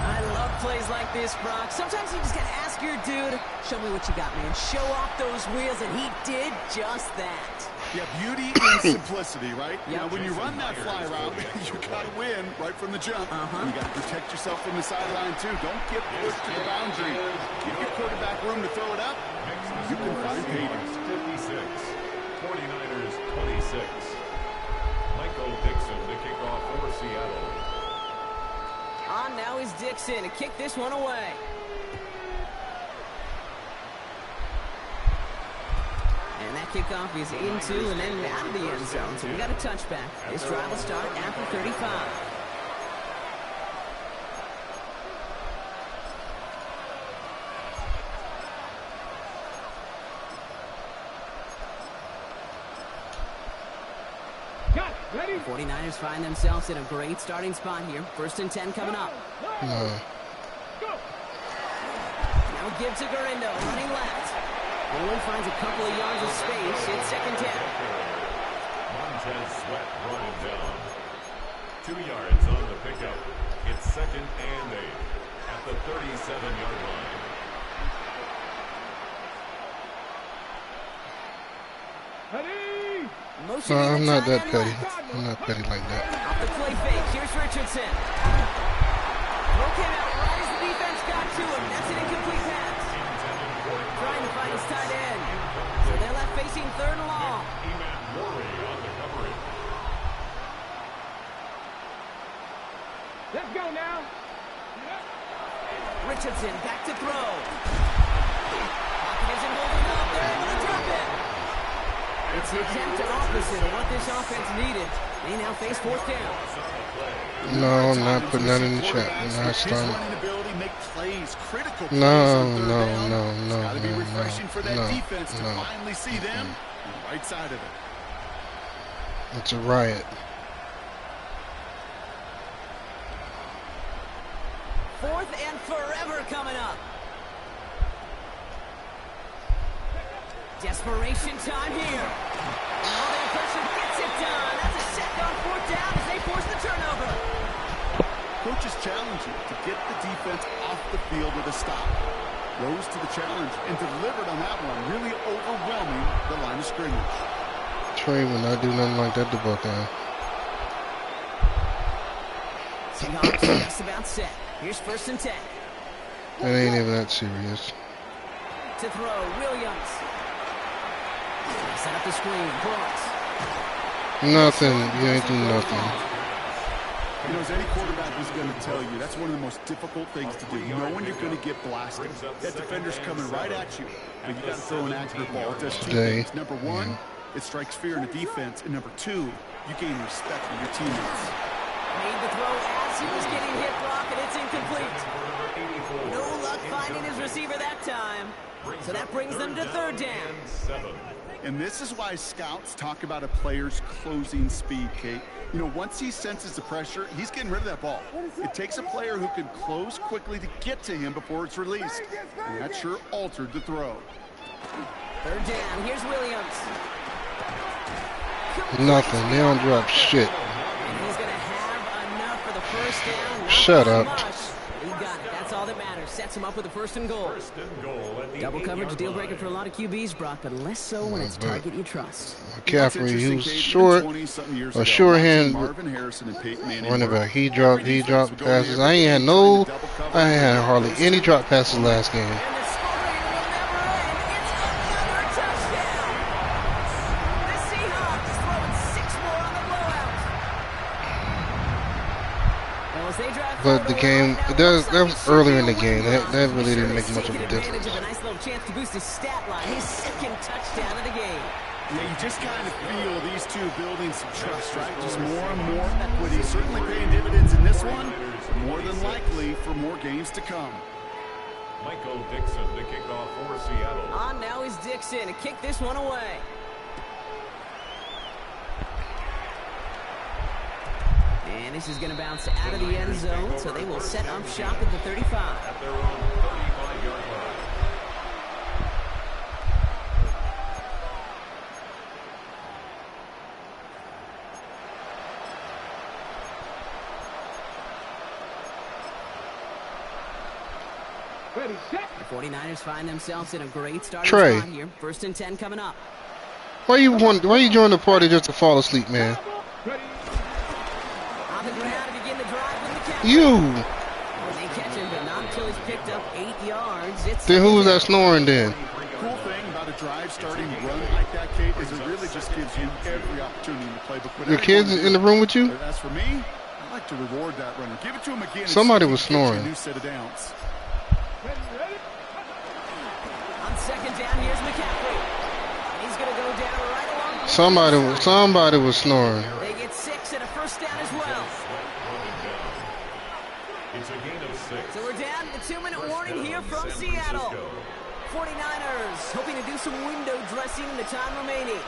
[SPEAKER 2] I love plays like this, Brock. Sometimes you just got to ask your dude, show me what you got, man. Show off those wheels, and he did just that.
[SPEAKER 3] Yeah, beauty and simplicity, right?
[SPEAKER 2] Yep.
[SPEAKER 3] Now, when you run that fly route, you got to win right from the jump. You got to protect yourself from the sideline, too. Don't get pushed to the boundary. Give your quarterback room to throw it up. You can find pay dirt.
[SPEAKER 5] 56. 49ers 26. Michael Dixon to kick off for Seattle.
[SPEAKER 2] On now is Dixon to kick this one away. And that kickoff is into and then out of the end zone. So we got a touchback. This drive will start after 35.
[SPEAKER 4] Got it. Ready?
[SPEAKER 2] 49ers find themselves in a great starting spot here. 1st and 10 coming up.
[SPEAKER 1] No.
[SPEAKER 2] Now give to Gurindo, running left. Only finds a couple of yards of space. It's 2nd down.
[SPEAKER 5] Montez Sweat brought him down. 2 yards on the pickup. It's 2nd and 8 at the 37-yard line.
[SPEAKER 4] Ready?
[SPEAKER 2] Motion
[SPEAKER 1] No,
[SPEAKER 2] in the
[SPEAKER 1] I'm not that
[SPEAKER 2] tight end
[SPEAKER 1] petty.
[SPEAKER 2] left.
[SPEAKER 1] I'm not petty like that.
[SPEAKER 2] Off the play fake. Here's Richardson. Throw came out right as the defense got to him. That's an incomplete pass. Trying to find his tight end. So they're left facing 3rd and long.
[SPEAKER 5] Eman Murray on the coverage.
[SPEAKER 4] Let's go now.
[SPEAKER 2] Richardson back to throw. Hopkins and holding up. They're able to drop it. It's the exact opposite of what this offense needed. They now face 4th down.
[SPEAKER 1] No, I'm not putting that in the chat. I'm not
[SPEAKER 3] His
[SPEAKER 1] starting.
[SPEAKER 3] running ability make plays, critical plays
[SPEAKER 1] No,
[SPEAKER 3] on 3rd
[SPEAKER 1] no,
[SPEAKER 3] down.
[SPEAKER 1] no,
[SPEAKER 3] It's
[SPEAKER 1] no,
[SPEAKER 3] gotta be
[SPEAKER 1] no,
[SPEAKER 3] refreshing for that
[SPEAKER 1] no,
[SPEAKER 3] defense to
[SPEAKER 1] no.
[SPEAKER 3] finally see them on the right side of it.
[SPEAKER 1] It's a riot.
[SPEAKER 2] 4th and forever coming up. Desperation time here. And all their pressure gets it done. That's a sack on 4th down as they force the turnover.
[SPEAKER 3] Coaches challenge you to get the defense off the field with a stop. Rose to the challenge and delivered on that one, really overwhelming the line of scrimmage.
[SPEAKER 1] Trey would not do nothing like that to Buckeye.
[SPEAKER 2] Seahawks are just about set. Here's 1st and 10.
[SPEAKER 1] That ain't even that serious.
[SPEAKER 2] To throw, Williams. Set up the screen, Brooks.
[SPEAKER 1] Nothing. You ain't do nothing.
[SPEAKER 3] You know, as any quarterback is going to tell you, that's one of the most difficult things to do. Knowing you're going to get blasted. That defender's coming right at you, but you got to throw an accurate ball. It does 2
[SPEAKER 1] Today,
[SPEAKER 3] things. Number 1, it strikes fear in the defense, and number 2, you gain respect from your teammates.
[SPEAKER 2] Made the throw as he was getting hit, Brock, and it's incomplete. No luck finding his receiver that time. So that brings them to 3rd down.
[SPEAKER 3] And this is why scouts talk about a player's closing speed, Kate. You know, once he senses the pressure, he's getting rid of that ball. It takes a player who can close quickly to get to him before it's released. And that sure altered the throw.
[SPEAKER 2] 3rd down. Here's Williams.
[SPEAKER 1] Nothing. They don't drop shit.
[SPEAKER 2] And he's going to have enough for the 1st down. Not
[SPEAKER 1] Shut
[SPEAKER 2] by
[SPEAKER 1] up.
[SPEAKER 2] much. He got it. That's all that matters. Sets him up with a 1st and goal. Double coverage, deal breaker for a lot of QBs, Brock, but less so when it's target you trust.
[SPEAKER 1] McCaffrey, he was short, a short hand running back. He dropped passes. I ain't had hardly any drop passes last game.
[SPEAKER 2] And the scoring will never end. It's another touchdown. The Seahawks throwing 6 more on the blowout. Well, as they drive
[SPEAKER 1] But the
[SPEAKER 2] forward,
[SPEAKER 1] game,
[SPEAKER 2] now
[SPEAKER 1] that was
[SPEAKER 2] Wilson
[SPEAKER 1] earlier in the
[SPEAKER 2] should be
[SPEAKER 1] game.
[SPEAKER 2] a
[SPEAKER 1] That
[SPEAKER 2] win.
[SPEAKER 1] really didn't
[SPEAKER 2] He's
[SPEAKER 1] make much of
[SPEAKER 2] taking
[SPEAKER 1] a
[SPEAKER 2] advantage
[SPEAKER 1] difference.
[SPEAKER 2] of a nice little chance to boost his stat line. His 2nd touchdown of the game.
[SPEAKER 3] Yeah, you just kind of feel these two building some trust, right? Just more and more equity. Certainly paying dividends in this one. More than likely for more games to come.
[SPEAKER 5] Michael Dixon to kick off for Seattle.
[SPEAKER 2] On now is Dixon to kick this one away. And this is going to bounce out of the end zone, so they will set up shop at the 35.
[SPEAKER 5] At their own 35-yard line.
[SPEAKER 2] The 49ers find themselves in a great starting
[SPEAKER 1] Trey.
[SPEAKER 2] spot here. 1st and 10 coming up.
[SPEAKER 1] Why you join the party just to fall asleep, man?
[SPEAKER 2] On the ground to begin the drive with the catch.
[SPEAKER 1] You.
[SPEAKER 2] They catch him, but not until he's picked up 8 yards. It's
[SPEAKER 1] Then who was that snoring then?
[SPEAKER 3] Cool thing about a drive starting run like that, Kate, is it really just gives you every opportunity to play. But
[SPEAKER 1] Your kids in the room with you?
[SPEAKER 3] As for me, I like to reward that runner. Give it to him again.
[SPEAKER 1] Somebody was
[SPEAKER 3] and see if he gets you a
[SPEAKER 1] snoring.
[SPEAKER 3] new set of downs.
[SPEAKER 2] on 2nd down. Here's McCaffrey. And he's going to go down right along the
[SPEAKER 1] Somebody was snoring.
[SPEAKER 2] They get 6 and a 1st down as well.
[SPEAKER 5] It's a gain of 6.
[SPEAKER 2] So we're down to the 2-minute warning here from Seattle. 49ers hoping to do some window dressing in the time remaining.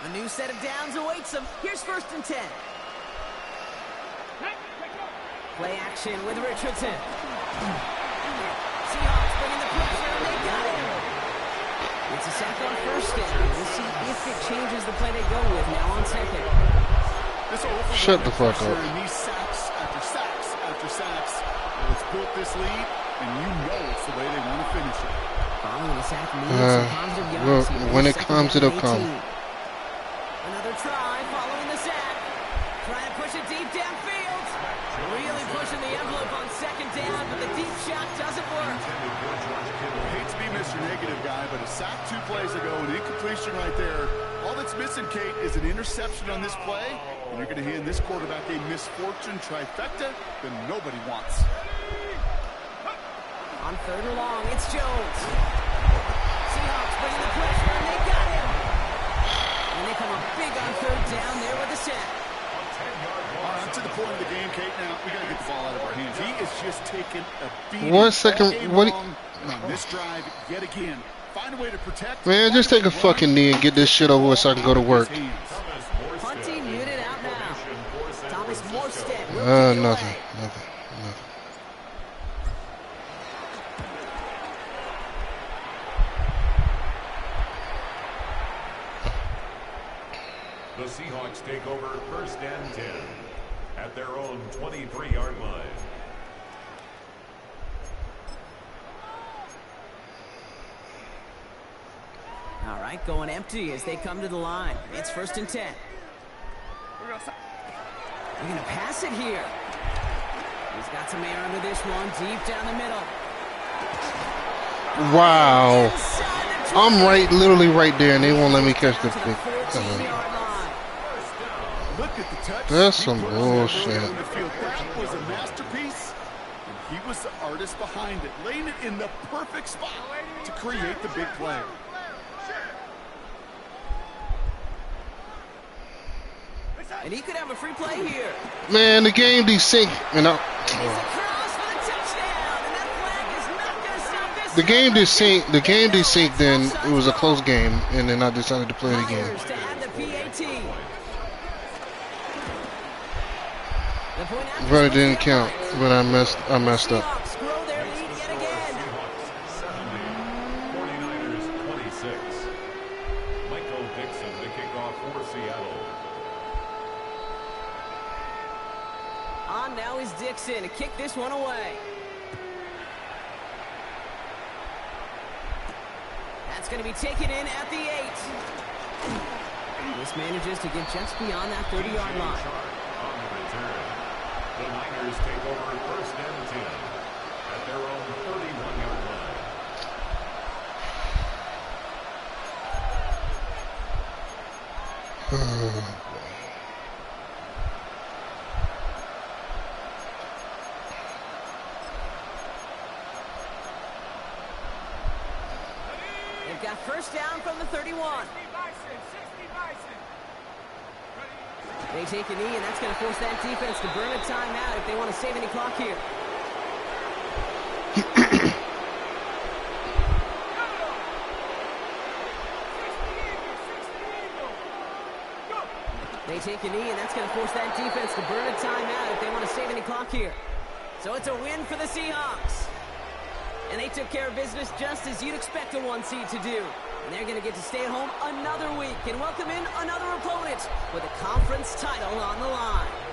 [SPEAKER 2] A new set of downs awaits them. Here's 1st and 10. Play action with Richardson. Seahawks bringing the pressure, and they got him. It's a sack on 1st down. We'll see if it changes the play they go with now on 2nd.
[SPEAKER 1] Shut the fuck up.
[SPEAKER 3] And these sacks after sacks after sacks. It's built this lead, and you know it's the way they want to finish it.
[SPEAKER 2] Following the sack, some positive yards here.
[SPEAKER 1] When it
[SPEAKER 2] 2nd
[SPEAKER 1] comes,
[SPEAKER 2] down
[SPEAKER 1] it'll
[SPEAKER 2] and 18.
[SPEAKER 1] come.
[SPEAKER 2] Another try following the sack. Trying to push it deep downfield. Really pushing the envelope on 2nd down, but the deep shot doesn't work.
[SPEAKER 3] I hate to be Mr. Negative guy, but a sack 2 plays ago, an incompletion right there. All that's missing, Kate, is an interception on this play, and you're going to hand this quarterback a misfortune trifecta that nobody wants.
[SPEAKER 2] On 3rd and long, it's Jones. Seahawks bringing the pressure, and they got him. And they come up big on 3rd down there with a sack.
[SPEAKER 3] To the point of the game, Kate, now we got to get the ball out of our hands. He is just taking a beating.
[SPEAKER 1] 1 second,
[SPEAKER 3] all game
[SPEAKER 1] what?
[SPEAKER 3] long. On this drive, yet again, find a way to protect.
[SPEAKER 1] Man, just take a fucking knee and get this shit over with so I can go to work.
[SPEAKER 2] Punting muted out now. Thomas Morstead will take it
[SPEAKER 1] Nothing.
[SPEAKER 2] away.
[SPEAKER 5] The Seahawks take over 1st and 10 at their own 23-yard line.
[SPEAKER 2] All right, going empty as they come to the line. It's 1st and 10. They're going to pass it here. He's got some air under this one, deep down the middle.
[SPEAKER 1] Wow.
[SPEAKER 2] Inside the
[SPEAKER 1] I'm literally right there, and they won't let me catch the pick.
[SPEAKER 2] 14-yard line.
[SPEAKER 3] Look at the touch.
[SPEAKER 1] That's
[SPEAKER 3] He
[SPEAKER 1] some
[SPEAKER 3] put on the
[SPEAKER 1] bullshit.
[SPEAKER 3] ability on the field. That was a masterpiece, and he was the artist behind it, laying it in the perfect spot to create the big play.
[SPEAKER 2] And he could have a free play here.
[SPEAKER 1] Man, the game desync.
[SPEAKER 2] He's across for the touchdown, and that flag is not going to stop this.
[SPEAKER 1] The game desync. Then it was a close game, and then I decided to play it again.
[SPEAKER 2] Myers to add the PAT. The point after
[SPEAKER 1] But it
[SPEAKER 2] goes
[SPEAKER 1] didn't
[SPEAKER 2] the
[SPEAKER 1] count.
[SPEAKER 2] other way.
[SPEAKER 1] But I messed up.
[SPEAKER 2] Seahawks grow their lead yet again.
[SPEAKER 5] 49ers 26. Michael Dixon to kick off for Seattle.
[SPEAKER 2] On now is Dixon to kick this one away. That's going to be taken in at the 8. This manages to get just beyond that 30-yard line.
[SPEAKER 5] On the return, the Niners take over 1st and 10 at their own 31-yard line.
[SPEAKER 2] They've got 1st down from the 31. They take a knee, and that's going to force that defense to burn a timeout if they want to save any clock here. take a knee, and that's going to force that defense to burn a timeout if they want to save any clock here. So it's a win for the Seahawks. And they took care of business just as you'd expect a 1 seed to do. And they're going to get to stay at home another week and welcome in another opponent with a conference title on the line.